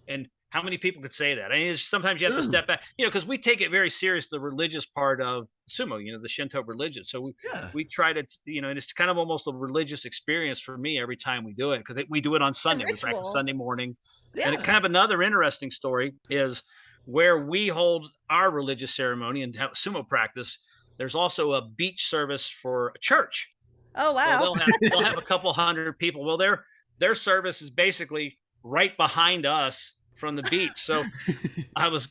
and how many people could say that? I mean, sometimes you have to step back, because we take it very serious, the religious part of sumo, the Shinto religion. So we try to, and it's kind of almost a religious experience for me every time we do it, because we do it on Sunday. We practice Sunday morning. Yeah. And kind of another interesting story is where we hold our religious ceremony and have sumo practice. There's also a beach service for a church. Oh, wow. So they'll have a couple hundred people. Well, their service is basically right behind us from the beach. So I was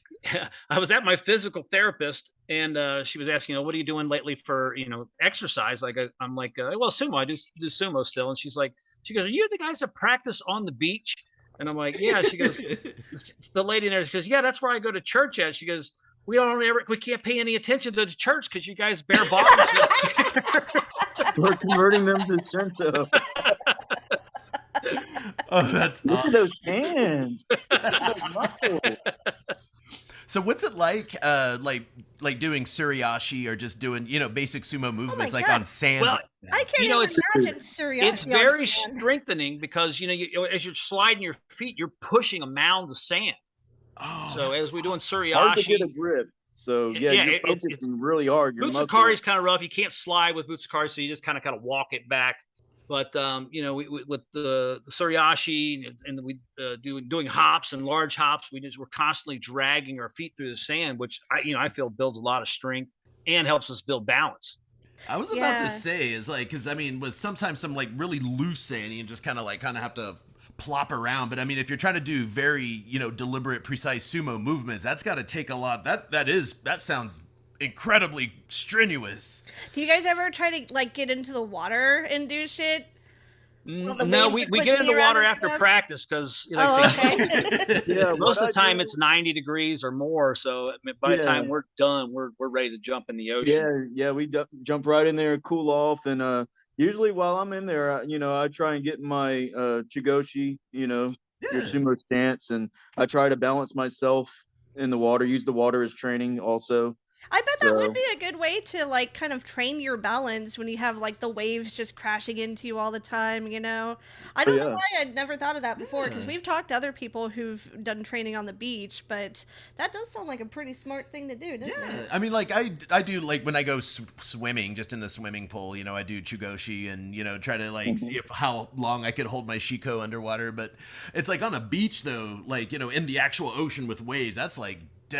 at my physical therapist, and she was asking, what are you doing lately for exercise? Like I'm like, well, sumo. I do sumo still. And she goes, are you the guys that practice on the beach? And I'm like, yeah. She goes, the lady there, she goes, yeah, that's where I go to church at. She goes, we can't pay any attention to the church because you guys bare bottoms. We're converting them to Shinto. Oh, that's Look awesome. at those hands. Those muscles. So what's it like doing suriashi or just doing, basic sumo movements like God. on sand? Well, I can't even imagine Suriashi. It's very strengthening because, as you're sliding your feet, you're pushing a mound of sand. Oh, So as we're doing Suriashi, Hard to get a grip. So you're focusing really hard. Your Butsukari is kind of rough. You can't slide with Butsukari, so you just kind of walk it back. But we with the Suriashi and we doing hops and large hops, we're constantly dragging our feet through the sand, which I feel builds a lot of strength and helps us build balance. I was about to say is because with sometimes some really loose sand, you just kind of have to plop around. But I mean, if you're trying to do very deliberate, precise sumo movements, that's got to take a lot. That sounds incredibly strenuous. Do you guys ever try to get into the water and do shit? No, we get in the water after practice because most of the time it's 90 degrees or more. So by the time we're done, we're ready to jump in the ocean. Yeah, we jump right in there, cool off, and usually while I'm in there, I try and get in my chigoshi, your sumo stance, and I try to balance myself in the water, use the water as training also. I bet that would be a good way to kind of train your balance when you have the waves just crashing into you all the time, I don't know why I'd never thought of that before, because we've talked to other people who've done training on the beach, but that does sound like a pretty smart thing to do, doesn't it? I mean, I do when I go swimming, just in the swimming pool, I do chugoshi and try to see how long I could hold my shiko underwater. But it's on a beach though, in the actual ocean with waves, that's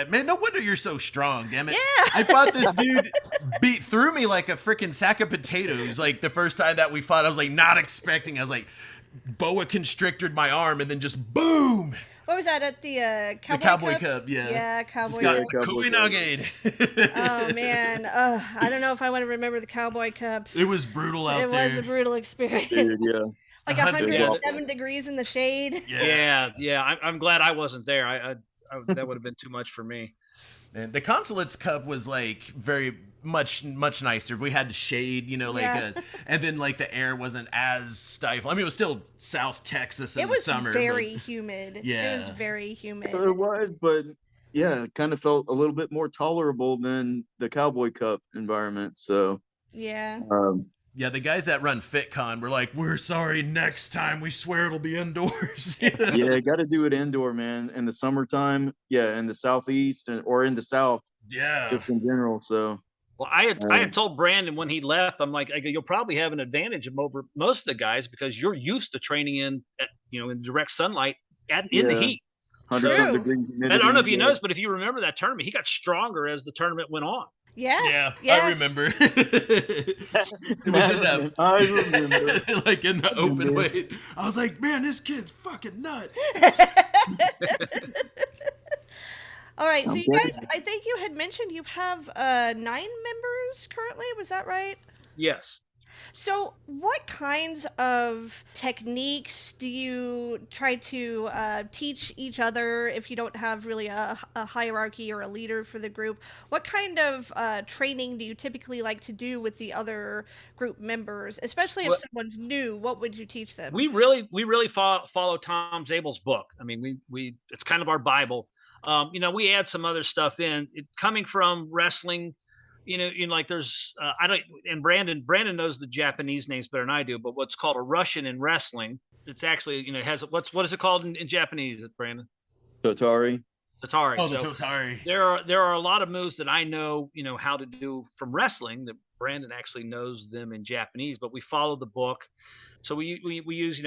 man, no wonder you're so strong, damn it. Yeah. I fought this dude beat through me like a freaking sack of potatoes. The first time that we fought, I was not expecting. I was boa constricted my arm and then just boom. What was that at the Cowboy Cup? Yeah. Yeah, Cowboy Cup. Cup. Just got Sakui. Oh man, I don't know if I want to remember the Cowboy Cup. It was brutal out there. It was a brutal experience. Dude, yeah. 107 degrees in the shade. Yeah. I'm glad I wasn't there. That would have been too much for me. And the Consulate's Cup was very much nicer. We had shade, and then the air wasn't as stifling. I mean, it was still South Texas in the summer. It was very humid. Yeah. It was very humid. It was, but it kind of felt a little bit more tolerable than the Cowboy Cup environment. So yeah. Yeah, the guys that run FitCon were we're sorry, next time we swear it'll be indoors. Yeah, got to do it indoor, man. In the summertime, in the southeast or in the south. Yeah. Just in general, so. Well, I had told Brandon when he left, I'm like, you'll probably have an advantage over most of the guys because you're used to training in direct sunlight in the heat. 100 degrees humidity. I don't know if you noticed, but if you remember that tournament, he got stronger as the tournament went on. Yeah. I remember. It was I remember. in the open weight. I was like, man, this kid's fucking nuts. All right, so you guys, I think you had mentioned you have 9 members currently. Was that right? Yes. So, what kinds of techniques do you try to teach each other if you don't have really a hierarchy or a leader for the group? What kind of training do you typically like to do with the other group members, especially if Well, someone's new? What would you teach them? we really follow Tom Zabel's book. I mean, we it's kind of our Bible. We add some other stuff in. Coming from wrestling, like there's I don't and Brandon knows the Japanese names better than I do, but what's called a Russian in wrestling, it's actually has what is it called in Japanese, Brandon? Totari. Tatari. Oh, the So Totari. there are a lot of moves that I know, how to do from wrestling that Brandon actually knows them in Japanese, but we follow the book. So we use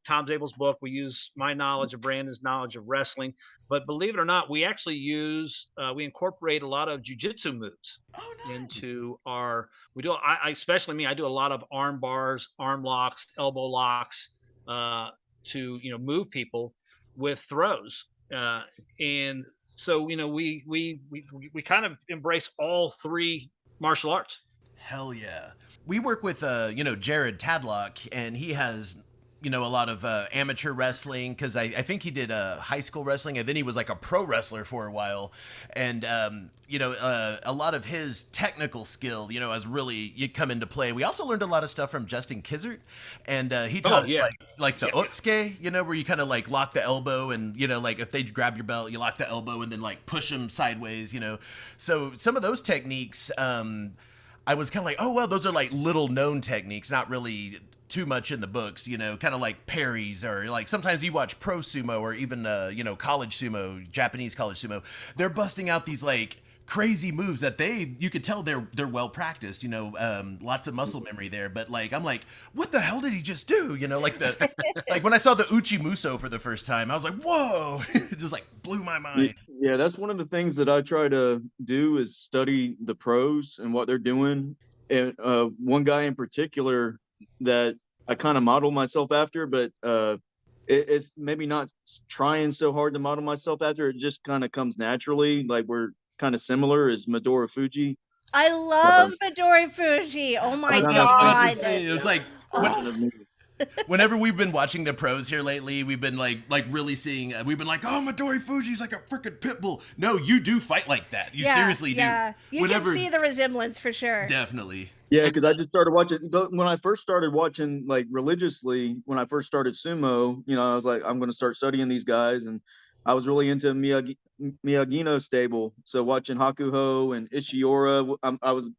Tom Zabel's book, we use my knowledge of Brandon's knowledge of wrestling, but believe it or not, we incorporate a lot of jujitsu moves Oh, nice. into our we do I especially me, I do a lot of arm bars, arm locks, elbow locks, to move people with throws. And so we kind of embrace all three martial arts. Hell yeah. We work with Jared Tadlock, and he has a lot of amateur wrestling, because I think he did high school wrestling, and then he was like a pro wrestler for a while, and a lot of his technical skill has really come into play. We also learned a lot of stuff from Justin Kizzert, and he taught us like the otsuke, where you kind of like lock the elbow, and like if they grab your belt, you lock the elbow and then like push them sideways. So some of those techniques, I was kind of like, oh, well, those are like little known techniques, not really too much in the books, kind of like parries, or like sometimes you watch pro sumo or even, college sumo, Japanese college sumo. They're busting out these like crazy moves that you could tell they're well practiced, lots of muscle memory there. But like, I'm like, what the hell did he just do? Like like when I saw the Uchi Muso for the first time, I was like, whoa, it just like blew my mind. Yeah, that's one of the things that I try to do is study the pros and what they're doing. And one guy in particular that I kind of model myself after, but it's maybe not trying so hard to model myself after. It just kind of comes naturally. Like we're kind of similar, is Midori Fuji. I love Midori Fuji. Oh my I was god. about to say, it was like whenever we've been watching the pros here lately, we've been like really seeing. We've been like, oh, Midori Fuji's like a freaking pit bull. No, you do fight like that. You seriously do. Yeah, you can see the resemblance for sure. Definitely. Yeah, because I just started watching when I first started watching like religiously. When I first started sumo, I was like, I'm going to start studying these guys, and I was really into Miyagino stable. So watching Hakuho and Ishiora, I was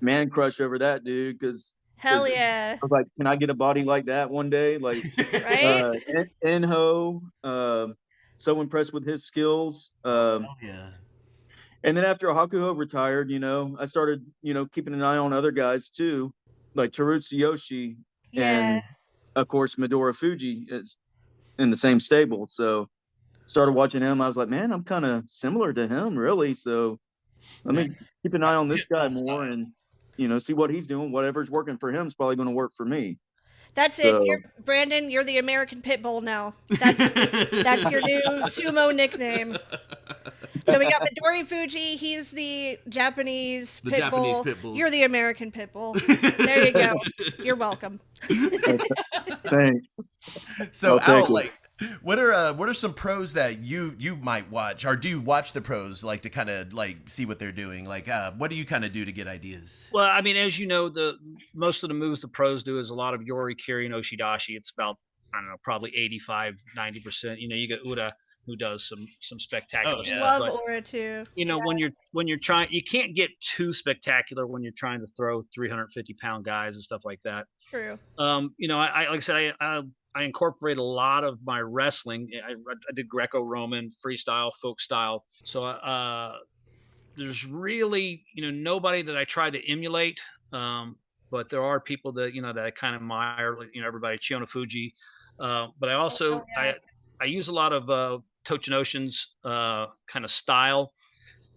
man crush over that dude, because hell yeah. I was like, can I get a body like that one day? Like, right? Enho, so impressed with his skills. Hell yeah. And then after Hakuho retired, I started, keeping an eye on other guys too, like Terutsu Yoshi, and of course Midori Fuji is in the same stable. So started watching him. I was like, man, I'm kind of similar to him, really. So let me keep an eye on this guy more, and see what he's doing. Whatever's working for him is probably going to work for me. That's it. Brandon, you're the American pit bull now. That's your new sumo nickname. So we got Midori Fuji. He's the Japanese pit bull. You're the American pit bull. There you go. You're welcome. Thanks. So Al, like, what are some pros that you might watch, or do you watch the pros like to kind of like see what they're doing? Like, what do you kind of do to get ideas? Well, I mean, as you know, the most of the moves the pros do is a lot of Yori, Kiri, and Oshidashi. It's about, I don't know, probably 85-90%. You got Uda, who does some spectacular stuff. Love Aura too. When you're trying, you can't get too spectacular when you're trying to throw 350-pound guys and stuff like that. True. I like I said, I incorporate a lot of my wrestling. I did Greco-Roman, freestyle, folk style. So there's really nobody that I try to emulate. But there are people that that I kind of admire. Everybody, Chiyono Fuji. But I also I use a lot of Tochinoshin's kind of style.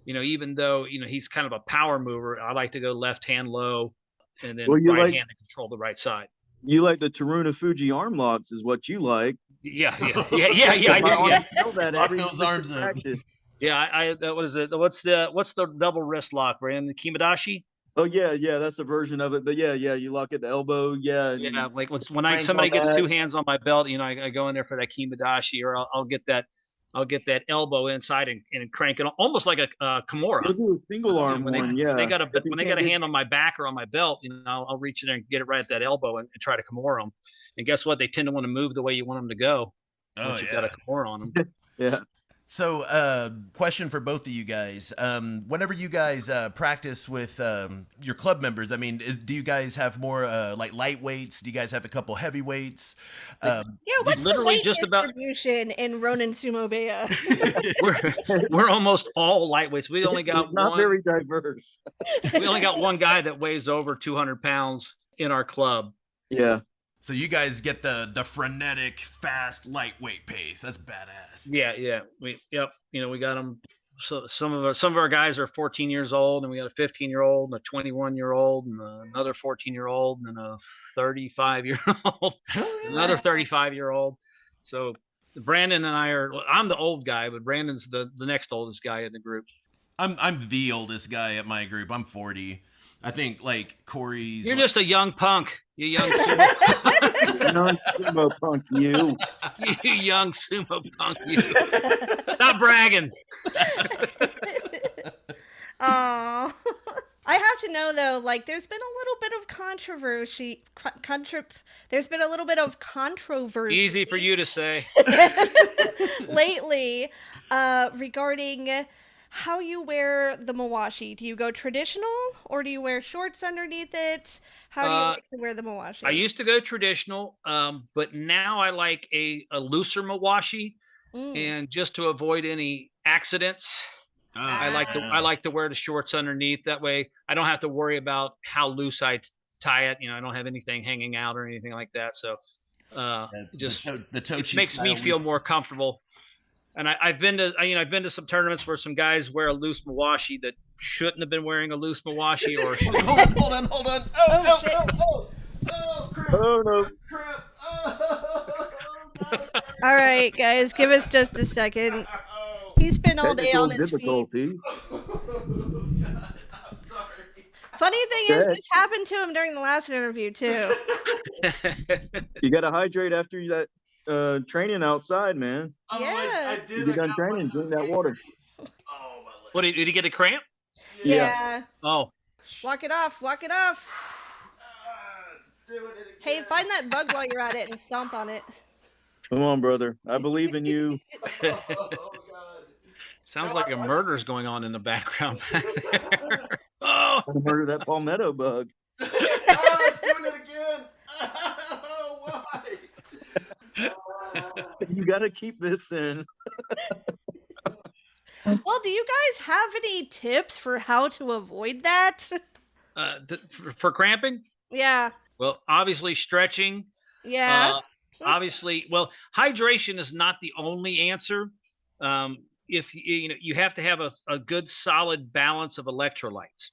Even though he's kind of a power mover, I like to go left hand low, and then right hand to control the right side. You like the Taruna Fuji arm locks, is what you like. Yeah. I do. Yeah, know that lock those arms up. Yeah, what is it? What's the double wrist lock, Brandon? The Kimadashi. Oh yeah, that's the version of it. But yeah, you lock at the elbow. Yeah, and Yeah, you like when crank somebody on gets that. 2 hands on my belt, I go in there for that Kimadashi, or I'll get that elbow inside and crank it almost like a Kimura. You'll do a single arm When they one, when they yeah. got If you when they can't got a get hand on my back or on my belt, I'll reach in there and get it right at that elbow and try to Kimura them. And guess what? They tend to want to move the way you want them to go Oh once you've got a yeah. Kimura on them. yeah. So, question for both of you guys. Whenever you guys practice with your club members, I mean, do you guys have more like lightweights? Do you guys have a couple heavyweights? Yeah, what's the Literally weight just about distribution in Ronin Sumo Beya? we're almost all lightweights. We only got It's not one. very diverse. We only got one guy that weighs over 200 pounds in our club. Yeah. So you guys get the frenetic, fast, lightweight pace. That's badass. Yeah. We got them. So some of our guys are 14 years old, and we got a 15-year-old, and a 21-year-old, and another 14-year-old, and a 35-year-old, another 35-year-old. So Brandon and I'm the old guy, but Brandon's the next oldest guy in the group. I'm the oldest guy at my group. I'm 40. I think like Corey's. You're just a young punk. You young sumo, Sumo Punx, you. you young sumo punk. You. Stop bragging. Oh, I have to know though. Like, there's been a little bit of controversy. There's been a little bit of controversy. Easy for you to say. lately, regarding how you wear the mawashi. Do you go traditional or do you wear shorts underneath it? How do you like to wear the mawashi? I used to go traditional, but now I like a looser mawashi, and just to avoid any accidents, I like to wear the shorts underneath. That way, I don't have to worry about how loose I tie it. I don't have anything hanging out or anything like that. So, it makes me feel more comfortable. And I've been to some tournaments where some guys wear a loose mawashi that shouldn't have been wearing a loose mawashi, or hold on. Oh, shit. crap. Oh no. Crap. Oh, God. All right, guys, give us just a second. He's been all day on his feet. Difficulty. God, I'm sorry. Funny thing is, this happened to him during the last interview too. You got to hydrate after that training outside, man. Oh, Yeah. I did. You done training, drink that water. Oh, my leg. What did he get a cramp? Yeah. Oh, Walk it off. Doing it again. Hey, find that bug while you're at it and stomp on it. Come on, brother. I believe in you. Oh, God. sounds like a murder's going on in the background back there. Oh, I'm gonna murder that palmetto bug. Oh, it's doing it again. Oh, why? You got to keep this in. Well, do you guys have any tips for how to avoid that? for cramping? Yeah. Well, obviously stretching. Yeah. Well, hydration is not the only answer. If you have to have a good solid balance of electrolytes.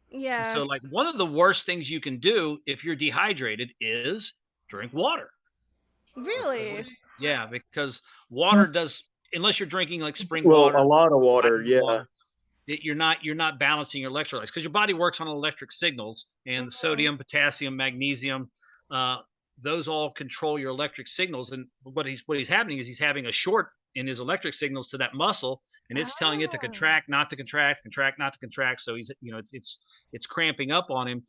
Yeah. So like one of the worst things you can do if you're dehydrated is drink water. Really? Yeah, because water does, unless you're drinking like spring Well, water, a lot of water, yeah. you're not balancing your electrolytes, because your body works on electric signals, and sodium, potassium, magnesium, those all control your electric signals. And what he's happening is he's having a short in his electric signals to that muscle, and it's telling it to contract, not to contract, contract, not to contract. So he's it's cramping up on him.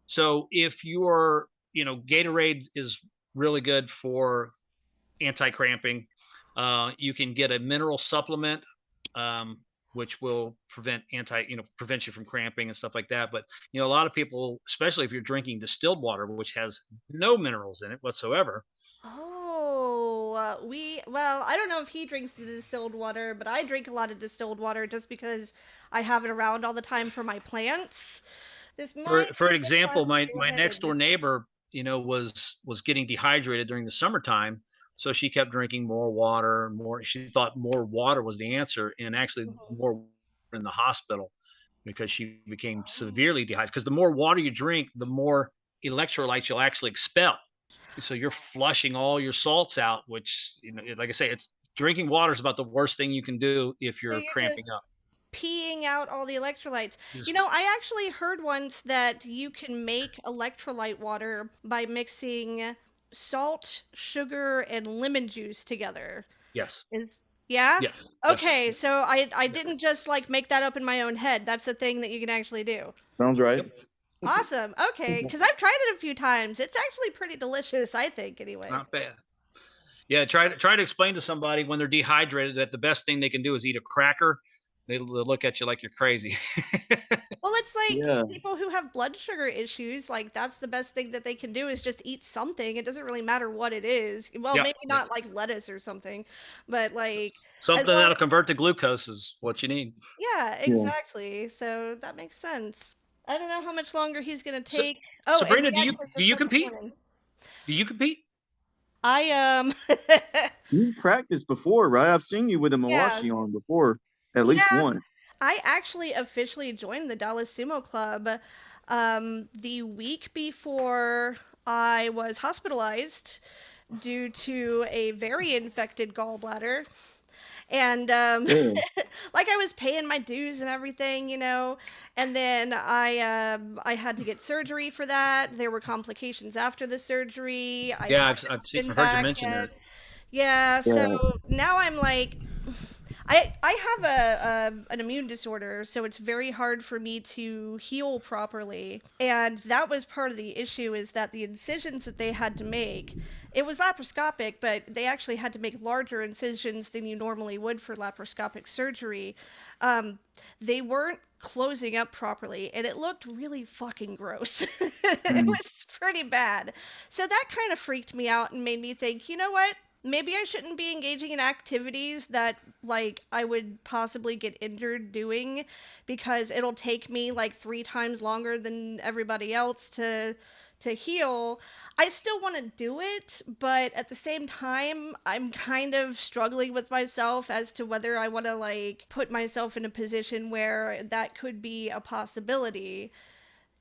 So if you're Gatorade is really good for anti-cramping. You can get a mineral supplement, which will prevent you from cramping and stuff like that. But a lot of people, especially if you're drinking distilled water, which has no minerals in it whatsoever. Well, I don't know if he drinks the distilled water, but I drink a lot of distilled water just because I have it around all the time for my plants. For example, my next door neighbor, was getting dehydrated during the summertime. So she kept drinking more water, she thought more water was the answer, and actually more in the hospital, because she became severely dehydrated. Because the more water you drink, the more electrolytes you'll actually expel. So you're flushing all your salts out, which, like I say, drinking water is about the worst thing you can do if you're cramping up. peeing out all the electrolytes. Yes. You know, I actually heard once that you can make electrolyte water by mixing salt, sugar, and lemon juice together. Yes. Is yeah? Yeah. Yep. Okay, so I didn't just like make that up in my own head. That's a thing that you can actually do. Sounds right. Yep. Awesome. Okay, because I've tried it a few times. It's actually pretty delicious, I think, anyway. Not bad. Yeah, try to explain to somebody when they're dehydrated that the best thing they can do is eat a cracker. They'll look at you like you're crazy. Well, it's like Yeah. people who have blood sugar issues, like that's the best thing that they can do is just eat something. It doesn't really matter what it is. Well, Yeah. maybe not like lettuce or something, but like as Something long that'll convert to glucose is what you need. yeah, exactly. So that makes sense. I don't know how much longer he's gonna So, take. Oh, and Sabrina, we actually do just you got the compete? morning. Do you compete? I You practiced before, right? I've seen you with a Yeah. Mawashi on before, at least Yeah. once. I actually officially joined the Dallas Sumo Club the week before I was hospitalized due to a very infected gallbladder. And Yeah. like I was paying my dues and everything, you know, and then I had to get surgery for that. There were complications after the surgery. I Yeah, haven't I've been heard you back mention yet. that. Yeah, Yeah. so now I'm like I have an immune disorder, so it's very hard for me to heal properly. And that was part of the issue is that the incisions that they had to make, it was laparoscopic, but they actually had to make larger incisions than you normally would for laparoscopic surgery. They weren't closing up properly, and it looked really fucking gross. It was pretty bad. So that kind of freaked me out and made me think, you know what? Maybe I shouldn't be engaging in activities that like I would possibly get injured doing because it'll take me like 3 times longer than everybody else to heal. I still want to do it, but at the same time, I'm kind of struggling with myself as to whether I want to like put myself in a position where that could be a possibility.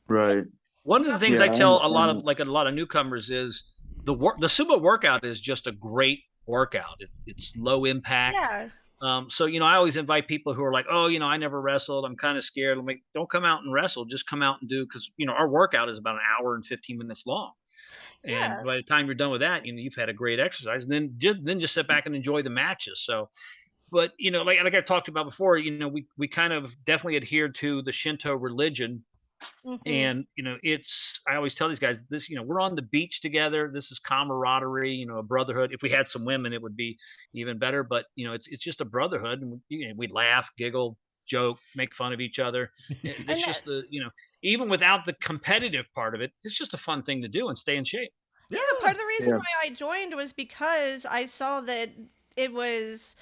Right. One of the things Yeah, I I tell understand. a lot of newcomers is the sumo workout is just a great workout. It's low impact. Yeah. So I always invite people who are like, oh, I never wrestled. I'm kind of scared. I'm like, don't come out and wrestle. Just come out and do because our workout is about an hour and 15 minutes long. And Yeah. by the time you're done with that, you've had a great exercise. And then just sit back and enjoy the matches. So, but like I talked about before, we kind of definitely adhered to the Shinto religion. Mhm. And I always tell these guys this, we're on the beach together. This is camaraderie, a brotherhood. If we had some women, it would be even better. But it's just a brotherhood, and we laugh, giggle, joke, make fun of each other. And It's just even without the competitive part of it, it's just a fun thing to do and stay in shape. yeah, part of the reason Yeah. why I joined was because I saw that it was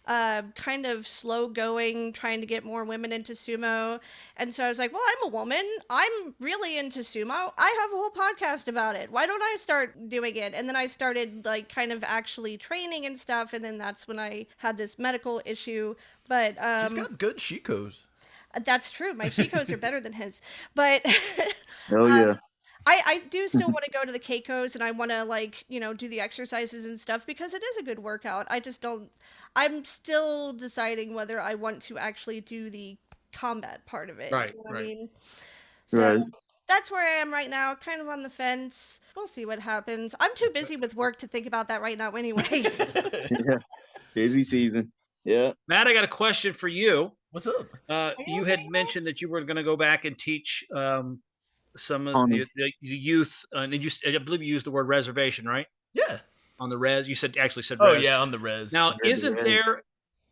kind of slow going, trying to get more women into sumo. And so I was like, well, I'm a woman. I'm really into sumo. I have a whole podcast about it. Why don't I start doing it? And then I started like kind of actually training and stuff. And then that's when I had this medical issue. But She's got good shikos. that's true. My Chicos are better than his. But Hell yeah. I do still want to go to the Keikos and I want to like, do the exercises and stuff because it is a good workout. I just don't, I'm still deciding whether I want to actually do the combat part of it. Right, You know what I right. mean? So Right. that's where I am right now, kind of on the fence. We'll see what happens. I'm too busy with work to think about that right now anyway. Yeah. Busy season. Yeah. Matt, I got a question for you. What's up? You had mentioned that you were going to go back and teach some of On the youth, and I believe you used the word reservation, right? Yeah. On the res, you actually said Oh res. yeah, on the res. Now, Res, isn't res. there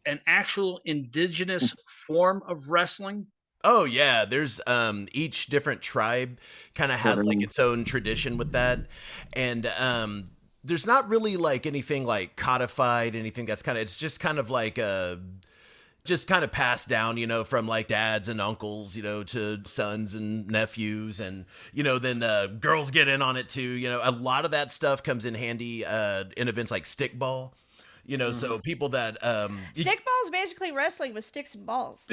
an actual indigenous form of wrestling? Oh yeah, there's each different tribe kind of has like its own tradition with that. And there's not really like anything like codified, anything that's it's just kind of like just kind of passed down, from like dads and uncles, to sons and nephews. And, then girls get in on it too. A lot of that stuff comes in handy in events like stickball. You know, so people that Stickball is basically wrestling with sticks and balls.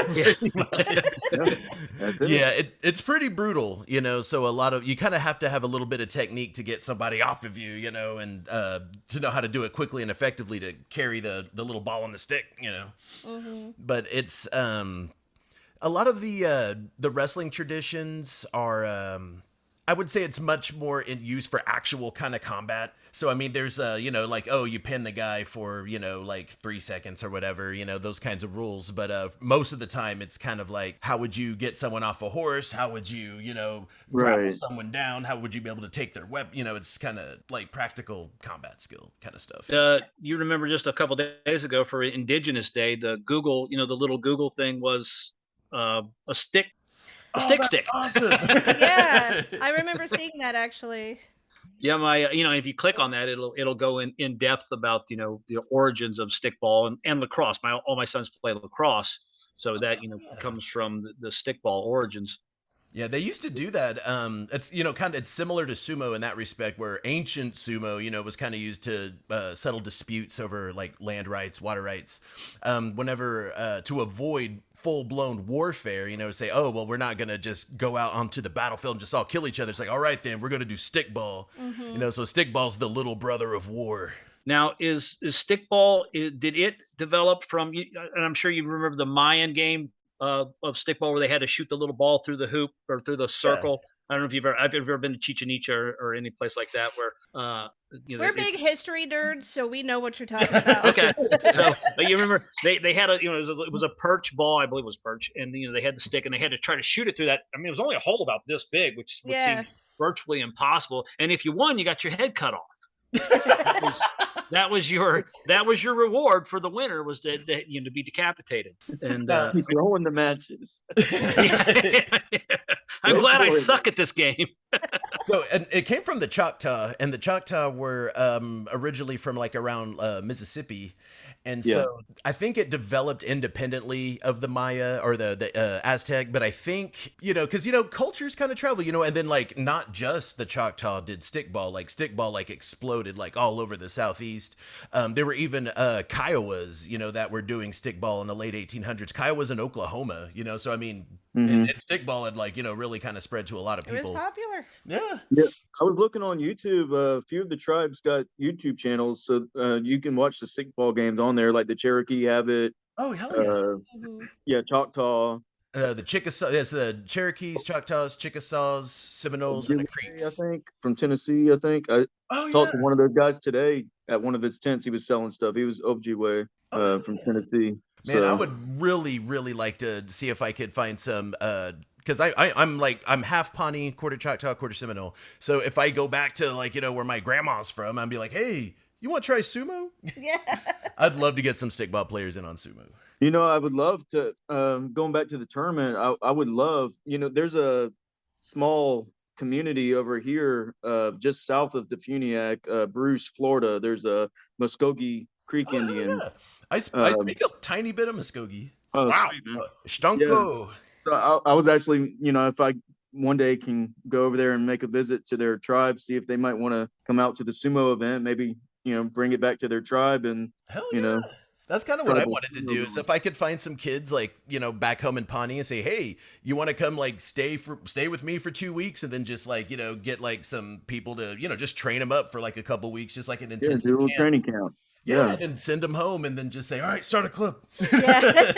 pretty much. That's it. Yeah, it's pretty brutal, you know. So a lot of you kind of have to have a little bit of technique to get somebody off of you, you know, and to know how to do it quickly and effectively to carry the little ball on the stick, you know. But it's a lot of the wrestling traditions are. I would say it's much more in use for actual kind of combat. So, I mean, there's, you know, like, oh, you pin the guy for, you know, like 3 seconds or whatever, you know, those kinds of rules. But most of the time, it's kind of like, how would you get someone off a horse? How would you, you know, grapple Right. someone down? How would you be able to take their weapon? You know, it's kind of like practical combat skill kind of stuff. You remember just a couple days ago for Indigenous Day, the Google, you know, the little Google thing was a stick. That's Stick. awesome. Yeah, I remember seeing that actually. Yeah, you know, if you click on that, it'll go in depth about, you know, the origins of stickball and lacrosse. All my sons play lacrosse, so that, you know, comes from the stickball origins. Yeah, they used to do that. It's, you know, kind of, it's similar to sumo in that respect, where ancient sumo, you know, was kind of used to settle disputes over like land rights, water rights, whenever to avoid full-blown warfare, you know, say, oh, well, we're not gonna just go out onto the battlefield and just all kill each other. It's like, all right, then we're gonna do stickball. You know, so stickball's the little brother of war. Now, is stickball? Did it develop from? And I'm sure you remember the Mayan game of stickball where they had to shoot the little ball through the hoop or through the circle. I don't know if I've ever been to Chichen Itza or any place like that where you know, We're big history nerds, so we know what you're talking about. Okay, so but you remember they had a, you know, it was a perch ball, I believe it was perch, and you know they had the stick and they had to try to shoot it through that. I mean, it was only a hole about this big, which seemed virtually impossible. And if you won, you got your head cut off. That was your reward for the winner, was to you know, to be decapitated. And Keep rolling the matches. I'm glad I suck at this game. So, and it came from the Choctaw, and the Choctaw were originally from like around Mississippi. And so I think it developed independently of the Maya or the Aztec, but I think, you know, because, you know, cultures kind of travel, you know, and then like not just the Choctaw did stickball, like stickball like exploded like all over the Southeast. There were even Kiowas, you know, that were doing stickball in the late 1800s. Kiowas in Oklahoma, you know, so I mean, and stickball had like, you know, really kind of spread to a lot of people. It was popular. Yeah. I was looking on YouTube. A few of the tribes got YouTube channels, so you can watch the stickball games on there, like the Cherokee have it. Oh, hell yeah. Yeah, Choctaw. The Chickasaw, yes, the Cherokees, Choctaws, Chickasaws, Seminoles, and the Creeks. I think from Tennessee. I think I talked to one of those guys today at one of his tents. He was selling stuff. He was Ojibwe from Tennessee. Man, I would really, really like to see if I could find some, because I'm half Pawnee, quarter Choctaw, quarter Seminole. So if I go back to like, you know, where my grandma's from, I'd be like, hey, you want to try sumo? Yeah. I'd love to get some stickball players in on sumo. You know, I would love to, going back to the tournament, I would love, you know, there's a small community over here just south of Defuniak, Bruce, Florida. There's a Muskogee Creek Indian. Yeah. I speak a tiny bit of Muskogee. Oh, wow. Stonko. So I was actually, you know, if I one day can go over there and make a visit to their tribe, see if they might want to come out to the sumo event, maybe, you know, bring it back to their tribe and, you know. That's kind of what I wanted to do. Is if I could find some kids like, you know, back home in Pawnee and say, hey, you want to come like stay with me for 2 weeks, and then just like, you know, get like some people to, you know, just train them up for like a couple weeks, just like an intensive do a little training camp. Yeah, and send them home, and then just say, all right, start a club. Yeah.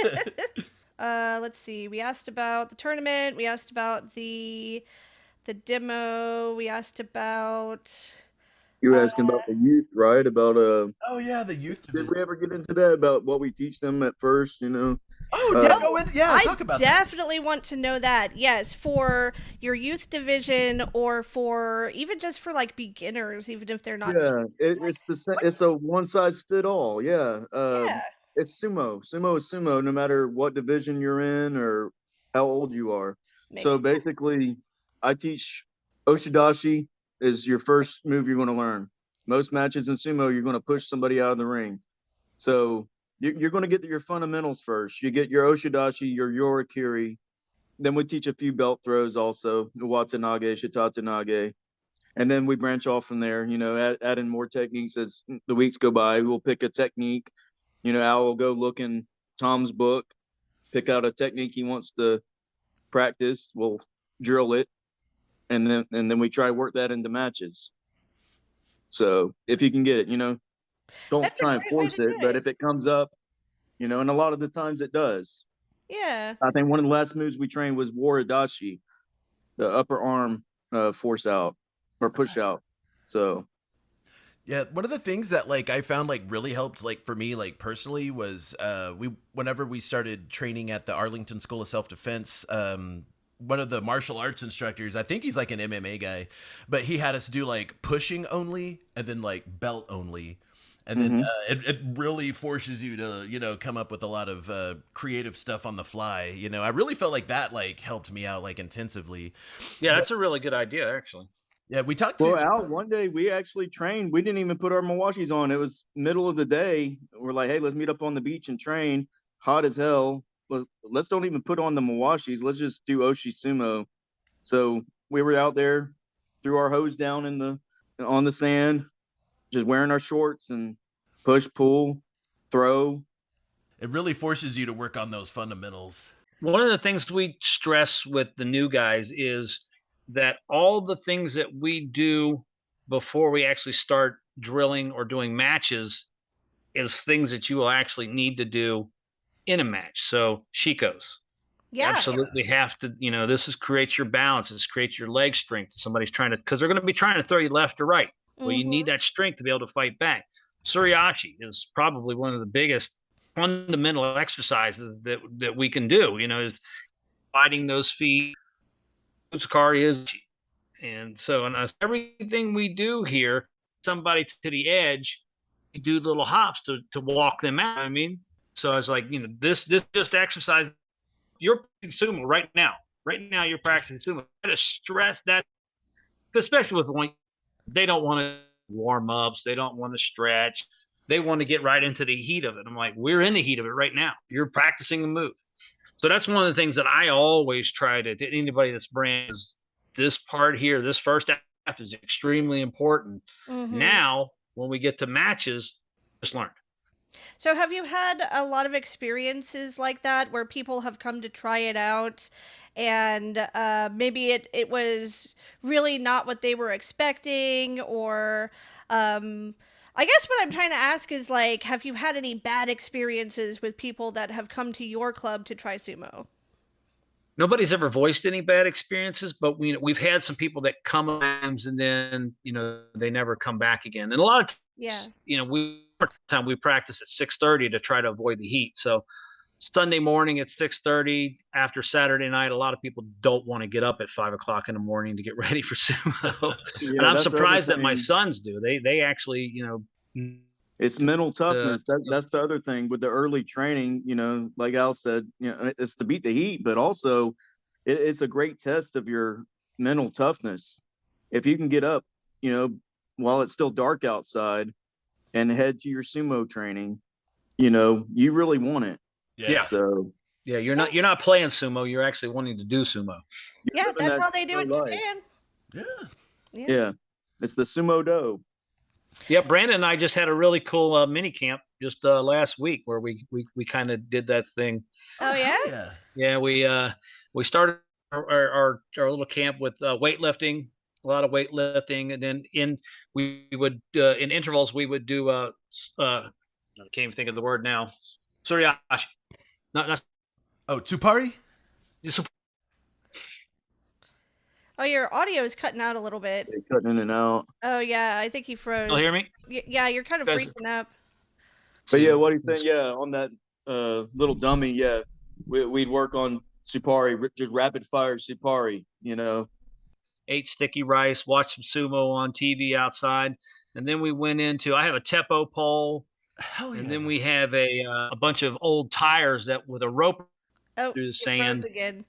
Let's see. We asked about the tournament. We asked about the demo. We asked about. You were asking about the youth, right? About Oh yeah, the youth. Did we ever get into that about what we teach them at first? You know. Oh yeah, talk about that. I definitely want to know that. Yes, for your youth division, or for even just for like beginners, even if they're not. Yeah, it's a one size fit all. Yeah. It's sumo. Sumo is sumo, no matter what division you're in or how old you are. So basically, I teach Oshidashi is your first move you're going to learn. Most matches in sumo, you're going to push somebody out of the ring. So you're going to get your fundamentals first. You get your Oshidashi, your Yorakiri. Then we teach a few belt throws also, Watanage, Shitatanage. and then we branch off from there. Add in more techniques as the weeks go by. We'll pick a technique. Al will go look in Tom's book, pick out a technique he wants to practice. We'll drill it, and then we try to work that into matches. So if you can get it, don't That's try a and great way force to do it, but it. if it comes up, and a lot of the times it does. Yeah. I think one of the last moves we trained was Waridashi, the upper arm force out or push out. So Yeah, one of the things that like I found like really helped like for me like personally was whenever we started training at the Arlington School of Self-Defense, one of the martial arts instructors, I think he's like an MMA guy, but he had us do like pushing only and then like belt only. And then it really forces you to, come up with a lot of creative stuff on the fly. I really felt like that like helped me out like intensively. Yeah, But, that's a really good idea, actually. yeah, we talked Well, to Al, one day we actually trained. We didn't even put our Mawashis on. It was middle of the day. We're like, hey, let's meet up on the beach and train. Hot as hell. Let's don't even put on the Mawashis. Let's just do Oshi Sumo. So we were out there, threw our hose down on the sand, just wearing our shorts and push, pull, throw. it really forces you to work on those fundamentals. One of the things we stress with the new guys is that all the things that we do before we actually start drilling or doing matches is things that you will actually need to do in a match. So Shikos, Yeah. absolutely have to, this is create your balance, this creates your leg strength. Somebody's trying to, because they're going to be trying to throw you left or right. Well, you need that strength to be able to fight back. Suriachi is probably one of the biggest fundamental exercises that we can do, is fighting those feet. Utsukari is, and so everything we do here, somebody to the edge, you do little hops to walk them out. I mean, so I was like, this just exercise. You're practicing sumo right now. Right now, you're practicing sumo. I gotta stress that, especially with one, they don't want to warm ups. They don't want to stretch. They want to get right into the heat of it. I'm like, we're in the heat of it right now. You're practicing the move. So that's one of the things that I always try to anybody that's brand is this part here, this first half is extremely important. Now, when we get to matches, just learn. So have you had a lot of experiences like that where people have come to try it out and maybe it was really not what they were expecting, or I guess what I'm trying to ask is like, have you had any bad experiences with people that have come to your club to try sumo? Nobody's ever voiced any bad experiences, but we've had some people that come and then they never come back again. And a lot of times, we practice at 6:30 to try to avoid the heat. So Sunday morning at 6:30 after Saturday night, a lot of people don't want to get up at 5 o'clock in the morning to get ready for sumo. Yeah, and I'm that's the other surprised that my thing. sons do. They actually, It's mental toughness. That's the other thing with the early training. Like Al said, it's to beat the heat, but also it's a great test of your mental toughness. If you can get up, while it's still dark outside and head to your sumo training, you really want it. Yeah. So yeah, you're not playing sumo. You're actually wanting to do sumo. Yeah, that's how they do it in life. Japan. Yeah. It's the sumo do. Yeah, Brandon and I just had a really cool mini camp just last week where we kind of did that thing. Oh yeah? Yeah, we started our little camp with weightlifting, a lot of weightlifting, and then we would in intervals we would do I can't even think of the word now. Suriashi. Not Tsupari? Oh, your audio is cutting out a little bit. They're cutting in and out. Oh yeah, I think he froze. You'll hear me? Yeah, you're kind of freezing up. But yeah, what do you think? Yeah, on that little dummy, yeah, we'd work on Supari, just rapid fire Supari, Ate sticky rice, watched some sumo on TV outside, and then we went into. I have a Teppo pole. Hell yeah. And then we have a bunch of old tires that with a rope through the sand. Again.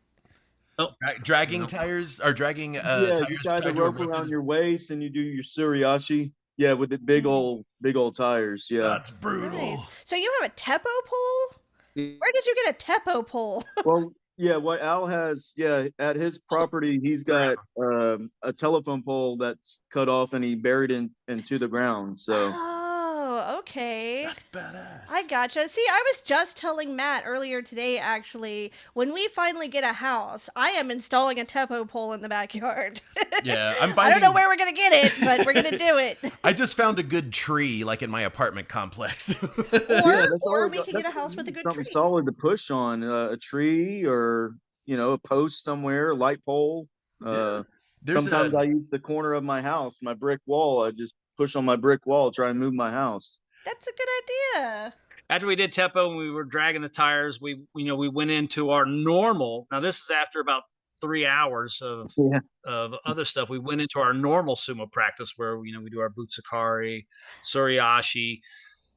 Oh, dragging tires or dragging tires. You tie the rope around your waist and you do your Suriashi. Yeah, with the big old tires. Yeah, that's brutal. Nice. So you have a Teppo pole? Where did you get a Teppo pole? Well, Yeah, what Al has, at his property, he's got a telephone pole that's cut off and he buried into the ground. So Oh, okay. That's badass. I gotcha. See, I was just telling Matt earlier today, actually, when we finally get a house, I am installing a Tepo pole in the backyard. Yeah, I'm I finding. don't know where we're going to get it, but we're going to do it. I just found a good tree, like in my apartment complex. Or we can get a house with a good something tree. solid to push on, a tree or a post somewhere, light pole. Sometimes I use the corner of my house, my brick wall. I just push on my brick wall, try and move my house. That's a good idea. After we did Tepo and we were dragging the tires, we went into our normal. Now this is after about 3 hours of other stuff. We went into our normal sumo practice where we do our butsukari, suriashi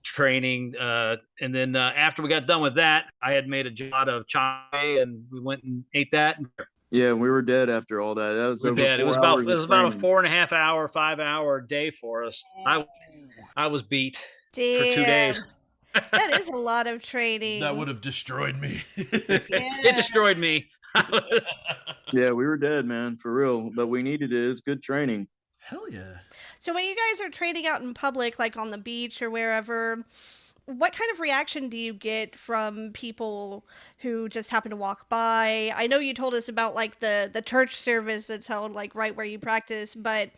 training, and then after we got done with that, I had made a lot of chai and we went and ate that. Yeah, we were dead after all that. That was over dead. 4 It was hours about a training. 4.5 hour, 5 hour day for us. I was beat for 2 days. That is a lot of training. That would have destroyed me. It destroyed me. Yeah, we were dead, man, for real. But we needed it. It's good training. Hell yeah. So when you guys are training out in public, like on the beach or wherever, what kind of reaction do you get from people who just happen to walk by? I know you told us about like the church service that's held like right where you practice, but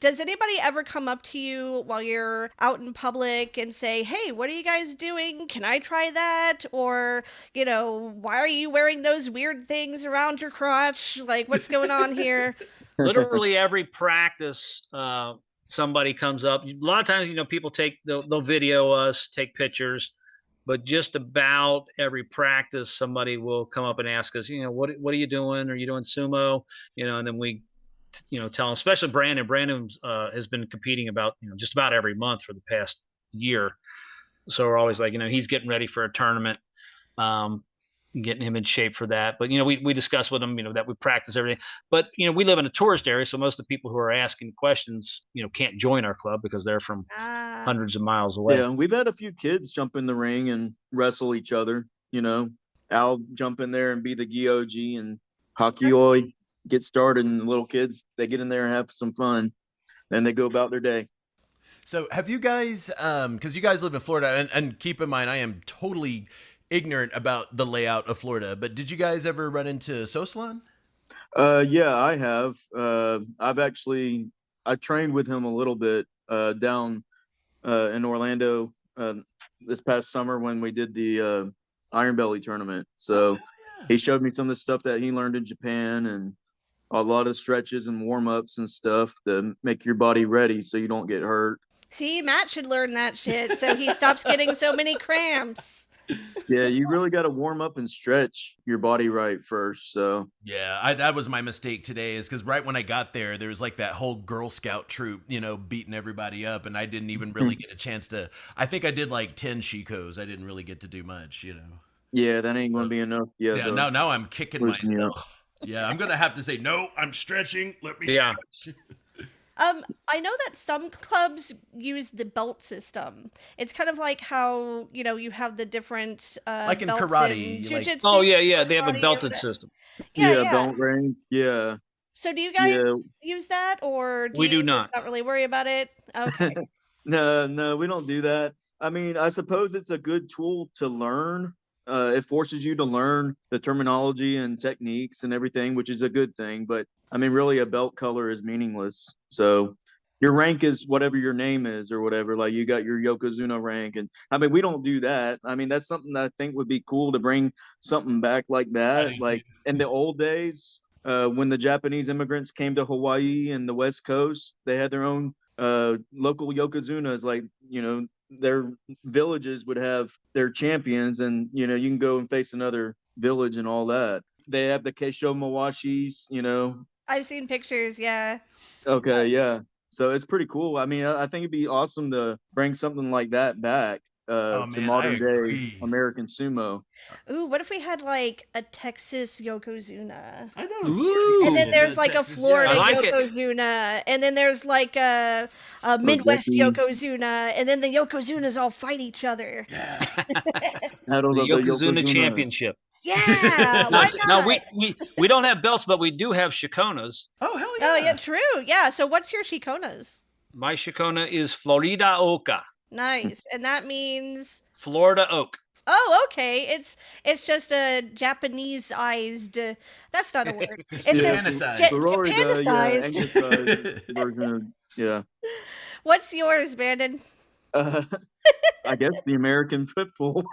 does anybody ever come up to you while you're out in public and say, "Hey, what are you guys doing? Can I try that?" Or, "Why are you wearing those weird things around your crotch? Like, what's going on here?" Literally every practice, somebody comes up. A lot of times, people they'll video us, take pictures, but just about every practice, somebody will come up and ask us, what are you doing? Are you doing sumo? And then we, tell them, especially Brandon. Brandon has been competing about, just about every month for the past year. So we're always like, he's getting ready for a tournament. Getting him in shape for that. But we discuss with him, that we practice everything. But we live in a tourist area, so most of the people who are asking questions, can't join our club because they're from hundreds of miles away. Yeah, we've had a few kids jump in the ring and wrestle each other. I'll jump in there and be the gyoji and hakioi, get started, and the little kids, they get in there and have some fun, and they go about their day. So have you guys, because you guys live in Florida, and keep in mind, I am totally ignorant about the layout of Florida, but did you guys ever run into Soslan? Yeah, I have. I trained with him a little bit down in Orlando this past summer when we did the Iron Belly tournament. So he showed me some of the stuff that he learned in Japan and a lot of stretches and warm-ups and stuff to make your body ready so you don't get hurt. See, Matt should learn that shit so he stops getting so many cramps. Yeah, you really got to warm up and stretch your body right first. So yeah, that was my mistake today, is because right when I got there was like that whole Girl Scout troop, beating everybody up, and I didn't even really get a chance to. I think I did like 10 shikos. I didn't really get to do much, Yeah, that ain't gonna be enough. Yeah, now I'm kicking myself. Yeah, I'm gonna have to say no. I'm stretching. Let me stretch. I know that some clubs use the belt system. It's kind of like how, you have the different like in belts karate. in jiu-jitsu. Oh, yeah. They have a belted system. Yeah. Belt range. Yeah. So do you guys use that, or do we you do not. just not really worry about it? Okay. No, we don't do that. I mean, I suppose it's a good tool to learn. It forces you to learn the terminology and techniques and everything, which is a good thing. But I mean, really, a belt color is meaningless. So your rank is whatever your name is or whatever. Like you got your Yokozuna rank. And I mean, we don't do that. I mean, that's something that I think would be cool to bring something back like that. Like in the old days, when the Japanese immigrants came to Hawaii and the West Coast, they had their own local Yokozunas, like, their villages would have their champions, and you can go and face another village and all that. They have the Keisho Mawashis, I've seen pictures, yeah. Okay, yeah. So it's pretty cool. I mean, I think it'd be awesome to bring something like that back to modern day American sumo. Ooh, what if we had like a Texas Yokozuna? I know. Ooh. And then there's like Texas, a Florida like Yokozuna, and then there's like a Midwest Yokozuna, and then the Yokozunas all fight each other. Yeah. I don't The know, Yokozuna Championship. Yeah, why not? Now we don't have belts, but we do have shikonas. Oh, hell yeah. Oh, yeah, true. Yeah, so what's your shikonas? My shikona is Florida Oka, Nice. And that means Florida oak. oh, okay. It's just a Japanesized. That's not a word. It's a Japanicized. Florida, Japanicized. anglicized version of, yeah. What's yours, Brandon? I guess the American pit bull.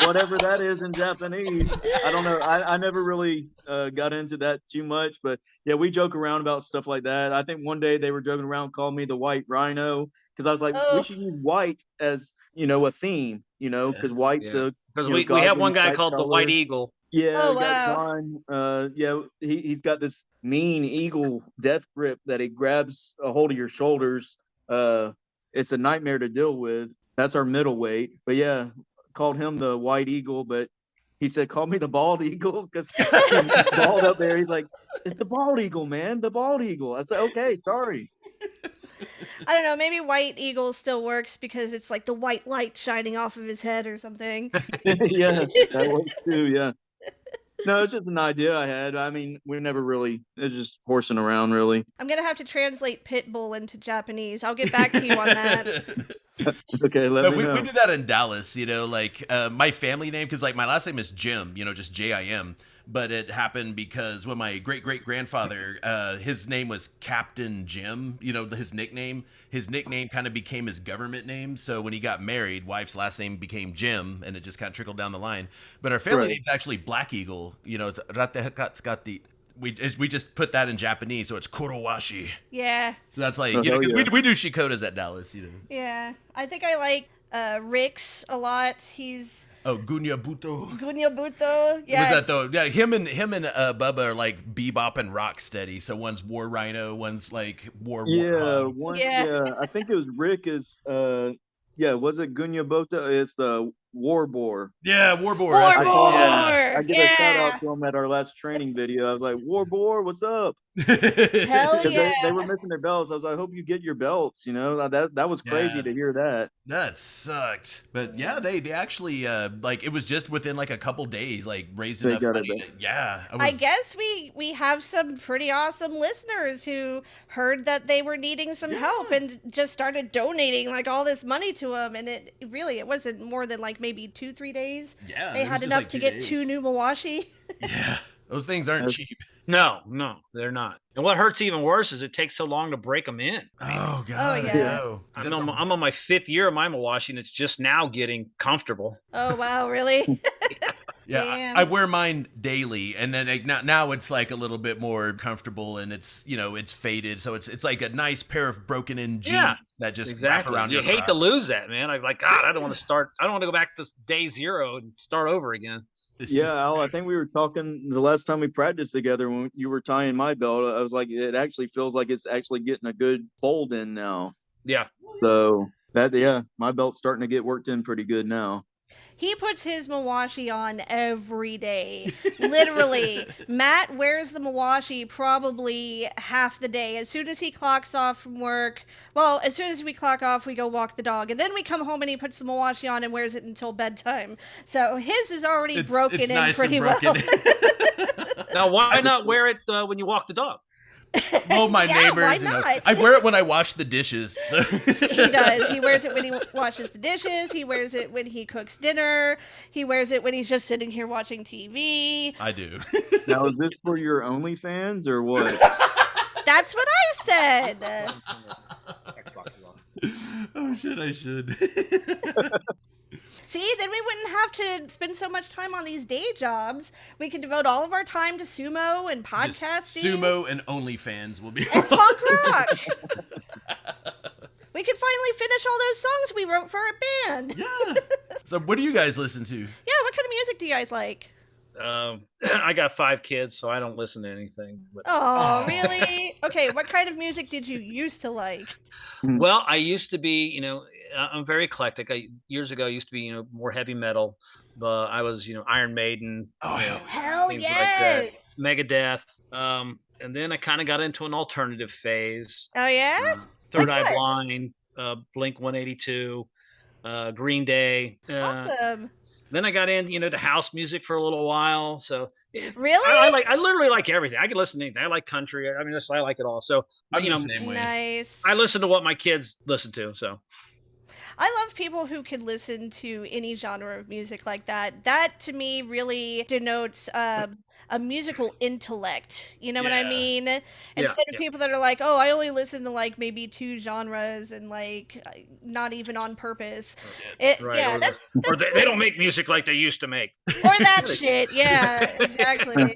Whatever that is in Japanese. I don't know. I never really got into that too much, but yeah, we joke around about stuff like that. I think one day they were joking around, calling me the white rhino, because I was like, Oh. we should use white as, a theme, because white, Yeah. Because we we have one guy called the White Eagle. Yeah, Oh, we got wow. John. Yeah, he's got this mean eagle death grip that he grabs a hold of your shoulders. It's a nightmare to deal with. That's our middleweight. But yeah, called him the White Eagle, but he said, call me the Bald Eagle, because bald up there. He's like, it's the Bald Eagle, man, the Bald Eagle. I said, okay, sorry. I don't know, maybe White Eagle still works because it's like the white light shining off of his head or something. Yeah, that works too, yeah. No, it's just an idea I had. I mean, we never really, it's just horsing around, really. I'm going to have to translate pit bull into Japanese. I'll get back to you on that. Okay, let me know. We did that in Dallas, my family name, because my last name is Jim, just Jim. But it happened because when my great-great-grandfather, his name was Captain Jim, his nickname kind of became his government name. So when he got married, wife's last name became Jim, and it just kind of trickled down the line. But our family name's actually Black Eagle. It's Ratehakatsukati. We just put that in Japanese, so it's Korowashi. Yeah. So that's because we do shikodas at Dallas, Yeah. I think I like Rick's a lot. He's Gunyabuto. Gunyabuto. Yeah. Was that though? Yeah, him and Bubba are like Bebop and Rocksteady. So one's War Rhino, one's like War. Yeah, I think it was Rick is was it Gunyabuto? It's the War Boar. Yeah, War Boar. I give a shout out to him at our last training video. I was like, War Boar, what's up? Hell yeah. They were missing their belts. I was like, I hope you get your belts. That was crazy to hear that. That sucked. But yeah, they actually it was just within like a couple days, like raising enough money. I guess we have some pretty awesome listeners who heard that they were needing some help and just started donating like all this money to them. And it wasn't more than like maybe 2-3 days. Yeah, they had enough to get 2 new Mawashi. Yeah, those things aren't cheap. No, they're not. And what hurts even worse is it takes so long to break them in. Oh God! Oh yeah. No. I'm on my 5th year of my Mawashi, and it's just now getting comfortable. Oh wow, really? Yeah, I wear mine daily, and then now it's like a little bit more comfortable, and it's it's faded, so it's like a nice pair of broken in jeans that just wrap around your You hate crotch. to lose that, man. I'm like, God, I don't want to start. I don't want to go back to day 0 and start over again. Al, I think we were talking the last time we practiced together when you were tying my belt. I was like, it actually feels like it's actually getting a good fold in now. Yeah. So my belt's starting to get worked in pretty good now. He puts his Mawashi on every day. Literally. Matt wears the Mawashi probably half the day. As soon as he clocks off from work, as soon as we clock off, we go walk the dog. And then we come home and he puts the Mawashi on and wears it until bedtime. So his is already broken in nice pretty well. Now, why not wear it when you walk the dog? Well, my neighbors. Why not? I wear it when I wash the dishes. He does. He wears it when he washes the dishes. He wears it when he cooks dinner. He wears it when he's just sitting here watching TV. I do. Now, is this for your OnlyFans or what? That's what I said. Oh shit! I should. See, then we wouldn't have to spend so much time on these day jobs. We could devote all of our time to sumo and podcasting. Sumo and OnlyFans will be. And punk rock. We could finally finish all those songs we wrote for our band. Yeah. So what do you guys listen to? Yeah, what kind of music do you guys like? I got 5 kids, so I don't listen to anything. Oh, really? Okay, what kind of music did you used to like? Well, I used to be, I'm very eclectic. Years ago, I used to be, more heavy metal. But I was, Iron Maiden. Oh, hell things yes! Like that. Megadeth. And then I kind of got into an alternative phase. Oh, yeah? Third Eye Blind, Blink 182, Green Day. Awesome. Then I got in, to house music for a little while. So Really? I literally like everything. I can listen to anything. I like country. I mean, I like it all. So, but I'm the same way. Nice. I listen to what my kids listen to. So I love people who can listen to any genre of music like that. That to me really denotes a musical intellect. You know what I Yeah. mean? yeah, Instead of yeah. people that are like, "Oh, I only listen to like maybe two genres and like not even on purpose." Right. Yeah, Or that's they don't cool. make music like they used to make. Or that shit. Yeah, exactly.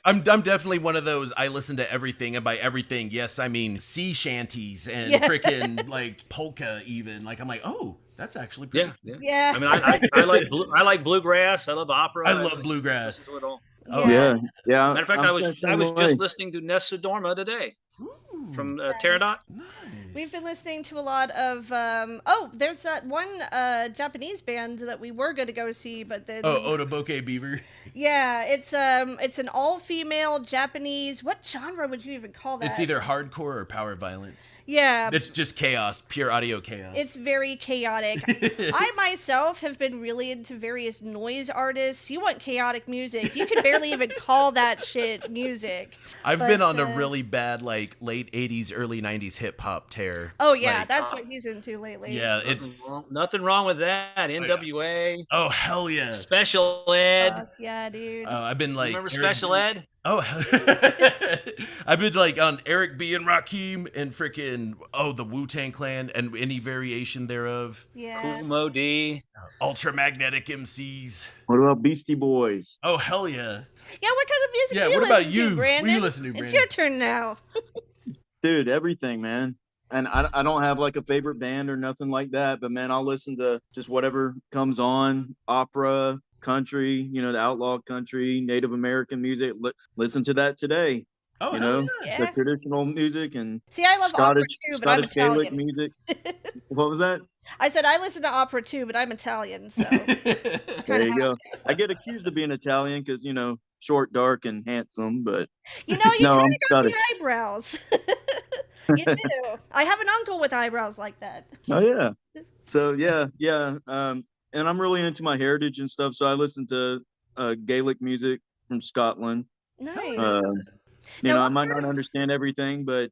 I'm definitely one of those. I listen to everything, and by everything, yes, I mean sea shanties and Yeah. freaking like polka. Even like I'm like, oh, that's actually pretty. Yeah, yeah. Yeah. I mean, I like bluegrass. I love opera. I I love bluegrass. listen to it all. Oh Yeah. Yeah, yeah. Matter of fact, I'm the I same was way. just listening to Nessa Dorma today Ooh, from Nice. Pterodot. nice. We've been listening to a lot of there's that one Japanese band that we were going to go see, but then Otoboke Beaver. yeah, it's an all-female Japanese. What genre would you even call that? It's either hardcore or power violence. Yeah, It's just chaos, pure audio chaos. it's very chaotic. I myself have been really into various noise artists. You want chaotic music. You can barely even call that shit music. I've But, been on a really bad like late 80s, early 90s hip hop tear. Oh yeah, Like, that's what he's into lately. yeah, it's Nothing wrong with that. NWA, oh hell yeah. Special Ed. Fuck yeah, dude. I've been like Remember Eric Special Ed? Oh, I've been like on Eric B and Rakim and freaking the Wu-Tang Clan and any variation thereof. Yeah. Cool Mo D. Ultramagnetic MCs. What about Beastie Boys? Oh hell yeah. Yeah, what kind of music Yeah, do you what about listen you? to, What Brandon? do you listen to, It's Brandon? your turn now. Dude, everything, man. And I don't have like a favorite band or nothing like that, but man, I'll listen to just whatever comes on, opera, country, the outlaw country, Native American music. Listen to that today. Oh You hell know, yeah. the Yeah. traditional music and See, I love opera Scottish too, but I'm Scottish Gaelic Italian. music. What was that? I said I listen to opera too, but I'm Italian, so There kind you of go. have to. I get accused of being Italian because short, dark, and handsome, but You know, you no, kind I'm of got the Scottish. eyebrows. You do. I have an uncle with eyebrows like that. Oh yeah. So yeah. And I'm really into my heritage and stuff. So I listen to Gaelic music from Scotland. Nice. I What might part not of understand everything, but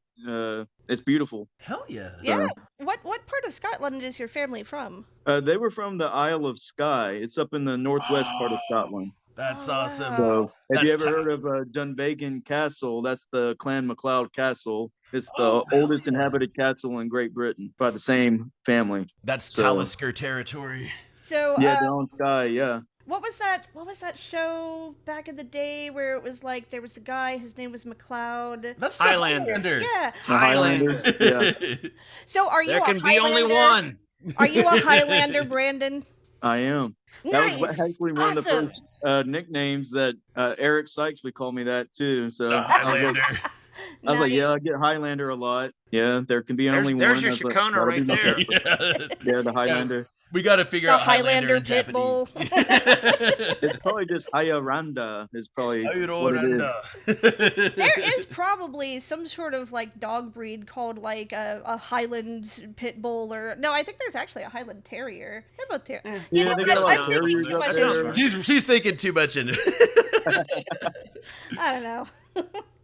it's beautiful. Hell yeah. yeah? What part of Scotland is your family from? They were from the Isle of Skye. It's up in the northwest part of Scotland. That's Oh, awesome. wow. So, have That's you ever tight. heard of Dunvegan Castle? That's the Clan McLeod Castle. It's the Oh, hell oldest yeah. inhabited castle in Great Britain by the same family. That's So- Talisker territory. So, Yeah, they're on Skye. Yeah. what was that? What was that show back in the day where it was like there was the guy, his name was McLeod. That's the Highlander. Highlander. Yeah. The Highlander. Yeah, So, are you There a can be only Highlander? one. Are you a Highlander, Brandon? I am. That Nice. was actually one of the Awesome. first nicknames that Eric Sykes would call me that too. So The I was like, Highlander. I was like, Nice. yeah, I get Highlander a lot. Yeah, there can be There's- only there's one. your I was like, Shakona gotta right be the there. first. Yeah. Yeah, the Highlander. We got to figure The out Highlander Highlander in pit bull. Japanese. It's probably just Hayaranda is probably what it is. Highlander. There is probably some sort of like dog breed called like a Highland pit bull or no, I think there's actually a Highland Terrier. They're both terrier. You Yeah, know they what? got like I'm thinking terriers too up much there. into this. She's thinking too much into I don't know.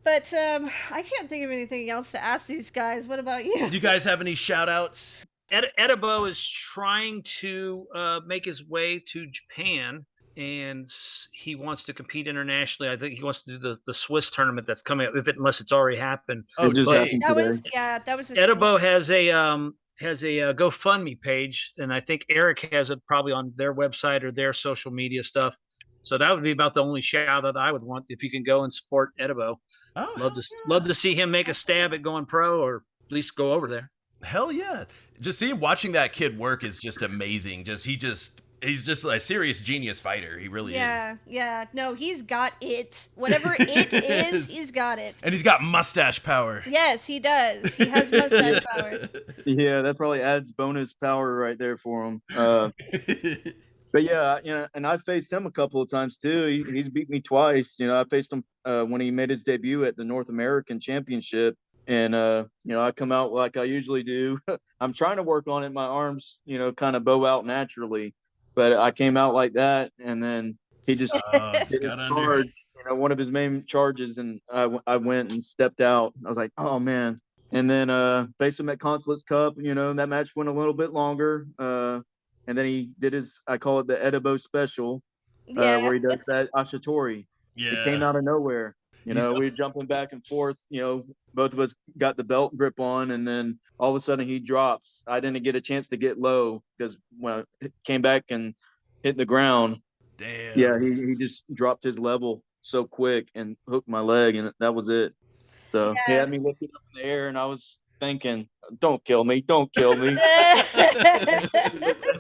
But I can't think of anything else to ask these guys. What about you? Do you guys have any shout outs? Edibo is trying to make his way to Japan, and he wants to compete internationally. I think he wants to do the Swiss tournament that's coming up, unless it's already happened. Oh, It just dang. happened That today. was that was his Edibo has a GoFundMe page, and I think Eric has it probably on their website or their social media stuff. So that would be about the only shout out I would want if you can go and support Edibo. Oh, Love to see him make a stab at going pro, or at least go over there. hell yeah. Just watching that kid work is just amazing. He's just a serious genius fighter. He really is. Yeah. No, he's got it. Whatever it is, he's got it. And he's got mustache power. Yes, he does. He has mustache power. Yeah, that probably adds bonus power right there for him. But yeah, and I faced him a couple of times too. He's beat me twice. I faced him when he made his debut at the North American Championship, and I come out like I usually do. I'm trying to work on it. My arms, kind of bow out naturally, but I came out like that, and then he just Just did his got under. charge, one of his main charges, and I went and stepped out. I was like, oh man. And then faced him at Consulate's Cup. That match went a little bit longer. And then he did I call it the Edibo special, Yeah. where he does that Ashitori. Yeah. It came out of nowhere. We were jumping back and forth. Both of us got the belt grip on, and then all of a sudden he drops. I didn't get a chance to get low because when I came back and hit the ground, Damn. yeah, he just dropped his level so quick and hooked my leg, and that was it. So he had me lifted up in the air, and I was thinking, "Don't kill me! Don't kill me!"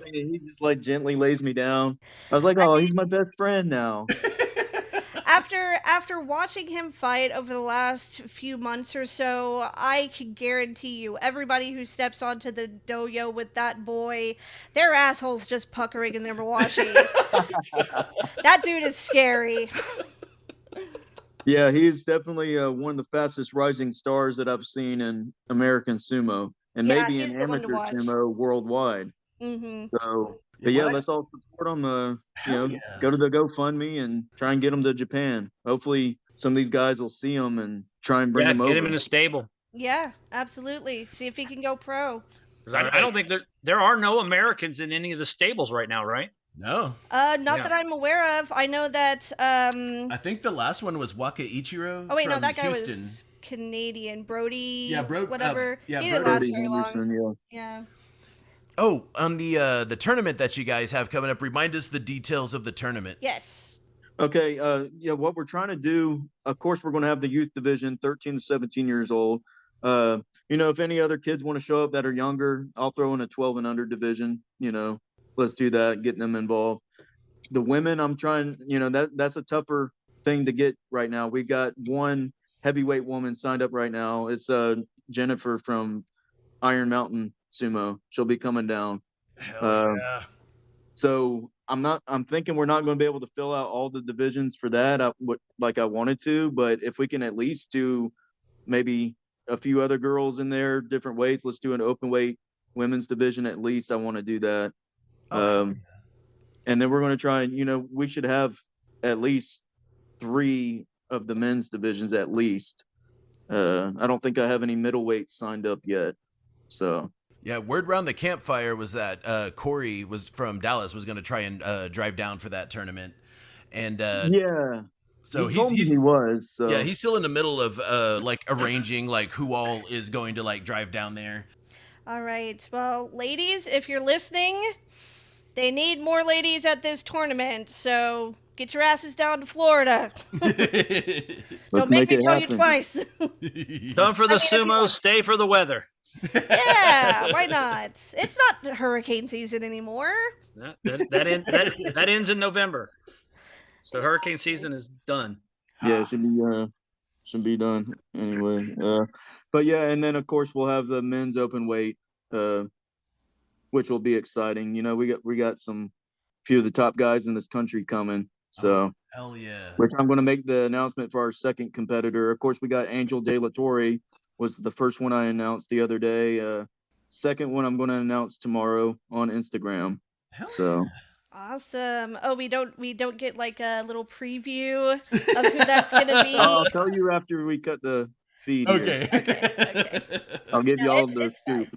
He just like gently lays me down. I was like, "Oh, he's my best friend now." After watching him fight over the last few months or so, I can guarantee you, everybody who steps onto the dojo with that boy, their assholes just puckering in their washi. That dude is scary. Yeah, he's definitely one of the fastest rising stars that I've seen in American sumo, and maybe in amateur sumo worldwide. Mm-hmm. So, but yeah, let's all support him. Go to the GoFundMe and try and get him to Japan. Hopefully, some of these guys will see him and try and bring him over. Get him in a stable. Yeah, absolutely. See if he can go pro. I don't think there are no Americans in any of the stables right now, right? No. Not that I'm aware of. I know that. I think the last one was Waka Ichiro. Oh wait, no, that guy Houston. was Canadian. Brody. Yeah, whatever. Yeah, he didn't last Brody very Henderson, long. Yeah. Oh, on the tournament that you guys have coming up, remind us the details of the tournament. Yes. Okay. What we're trying to do, of course, we're going to have the youth division, 13 to 17 years old. If any other kids want to show up that are younger, I'll throw in a 12 and under division. Let's do that, getting them involved. The women, I'm trying, that's a tougher thing to get right now. We got one heavyweight woman signed up right now. It's Jennifer from Iron Mountain Sumo. She'll be coming down. Hell yeah. So I'm thinking we're not going to be able to fill out all the divisions for that like I wanted to, but if we can at least do maybe a few other girls in there, different weights, let's do an open weight women's division at least. I want to do that. And then we're going to try and, we should have at least 3 of the men's divisions at least. I don't think I have any middleweights signed up yet. So. Yeah, word around the campfire was that Corey was from Dallas was going to try and drive down for that tournament. And yeah. So he told me he was. So. Yeah, he's still in the middle of arranging who all is going to drive down there. All right. Well, ladies, if you're listening, they need more ladies at this tournament, so get your asses down to Florida. Don't make me tell you twice. Come for the sumo, stay for the weather. Yeah, why not? It's not hurricane season anymore. That ends in November. So hurricane season is done. Yeah, it should be done anyway. But yeah, and then of course we'll have the men's open weight, which will be exciting. We got some few of the top guys in this country coming. So hell yeah. Which I'm going to make the announcement for our second competitor. Of course, we got Angel De La Torre was the first one I announced the other day. Second one I'm going to announce tomorrow on Instagram. Hell so. Yeah. Awesome. Oh, we don't get like a little preview of who that's gonna be. I'll tell you after we cut the feed. Okay. Okay. I'll give you all the scoop.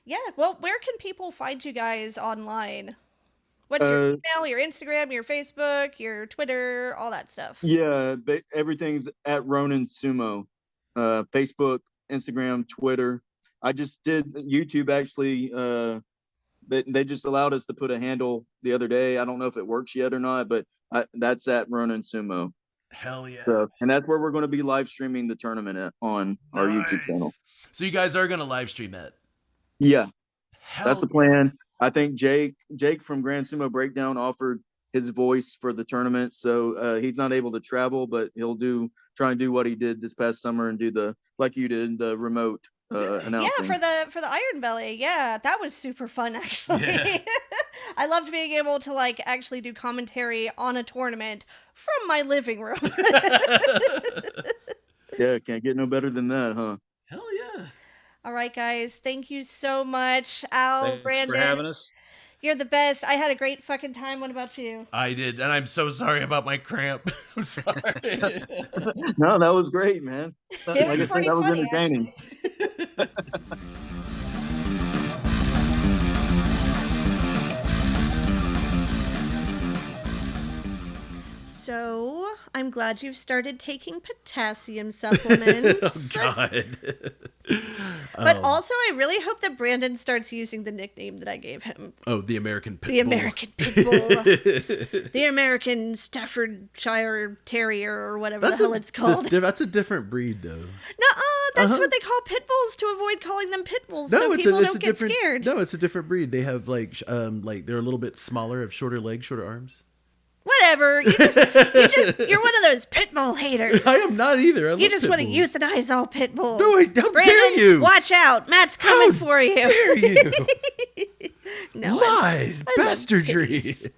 Yeah. Well, where can people find you guys online? What's your email, your Instagram, your Facebook, your Twitter, all that stuff? Yeah, everything's at Ronin Sumo. Facebook, Instagram, Twitter. I just did YouTube actually. They just allowed us to put a handle the other day. I don't know if it works yet or not, but that's at Ronin Sumo. Hell yeah. So, and that's where we're going to be live streaming the tournament on our YouTube channel. So you guys are going to live stream that? Yeah. Hell that's the plan. I think Jake from Grand Sumo Breakdown offered his voice for the tournament. So he's not able to travel, but he'll try and do what he did this past summer and do like you did, the remote announcing. Yeah, for the Iron Belly. Yeah, that was super fun actually. Yeah. I loved being able to actually do commentary on a tournament from my living room. Yeah, can't get no better than that, huh? Hell yeah. All right, guys. Thank you so much, Al, Thanks Brandon. for having us. You're the best. I had a great fucking time. What about you? I did, and I'm so sorry about my cramp. I'm sorry. No, that was great, man. It was pretty that was funny, entertaining. So, I'm glad you've started taking potassium supplements. Oh, God. But also, I really hope that Brandon starts using the nickname that I gave him. Oh, the American Pit The Bull. American Pit Bull. The American Staffordshire Terrier, or whatever the hell it's called. That's a different breed, though. Nuh-uh, that's what they call pit bulls to avoid calling them pit bulls, so people don't get scared. No, it's a different breed. They have like they're a little bit smaller, have shorter legs, shorter arms. Whatever. You're one of those pit bull haters. I am not either. You just want to euthanize all pit bulls. No, how Brandon, dare you? Watch out. Matt's coming for you. Dare you? No, Lies, I love bastardry. pigs.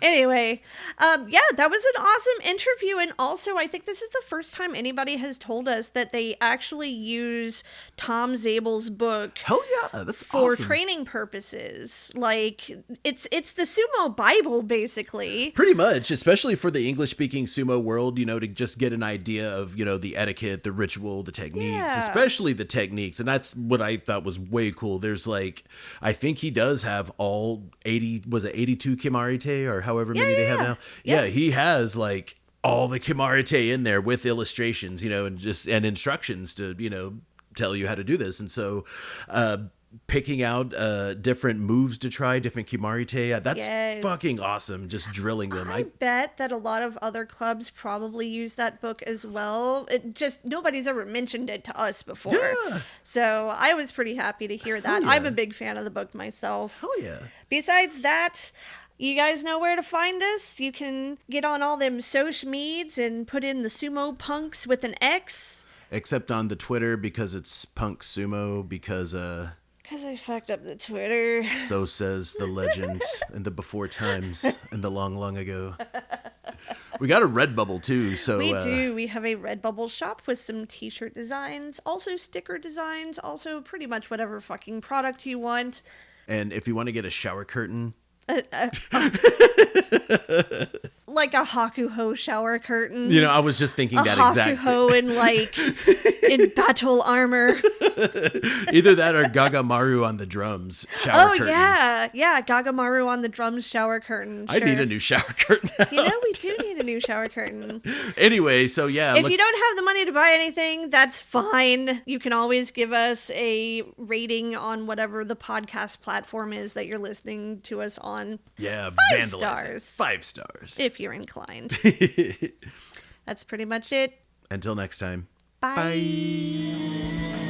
Anyway, yeah, that was an awesome interview. And also, I think this is the first time anybody has told us that they actually use Tom Zabel's book Hell yeah, that's for awesome. training purposes. Like, it's the sumo Bible, basically. Pretty much, especially for the English-speaking sumo world, you know, to just get an idea of, you know, the etiquette, the ritual, the techniques, especially the techniques. And that's what I thought was way cool. There's like, I think he does have all 82 Kimarite or however many they have now. Yeah, he has like all the Kimarite in there with illustrations, you know, and instructions to, you know, tell you how to do this. And so, picking out different moves to try, different Kimarite. That's fucking awesome. Just drilling them. I bet that a lot of other clubs probably use that book as well. It just, nobody's ever mentioned it to us before. Yeah. So I was pretty happy to hear that. Yeah. I'm a big fan of the book myself. Hell yeah. Besides that, you guys know where to find us. You can get on all them social meds and put in the Sumo Punx with an X. Except on the Twitter because it's Punk Sumo because I fucked up the Twitter. so says the legend in the before times in the long, long ago. We got a Redbubble too, so We do. We have a Redbubble shop with some t-shirt designs, also sticker designs, also pretty much whatever fucking product you want. And if you want to get a shower curtain, Like a Hakuho shower curtain. you know, I was just thinking that exact Hakuho in battle armor. Either that or Gagamaru on the drums shower curtain. Yeah, Gagamaru on the drums shower curtain. I need a new shower curtain now. You know, we do need a new shower curtain. Anyway, so yeah. If you don't have the money to buy anything, that's fine. You can always give us a rating on whatever the podcast platform is that you're listening to us on. Yeah, 5 vandalize it. stars. 5 stars. If you're inclined. That's pretty much it. Until next time. Bye. Bye.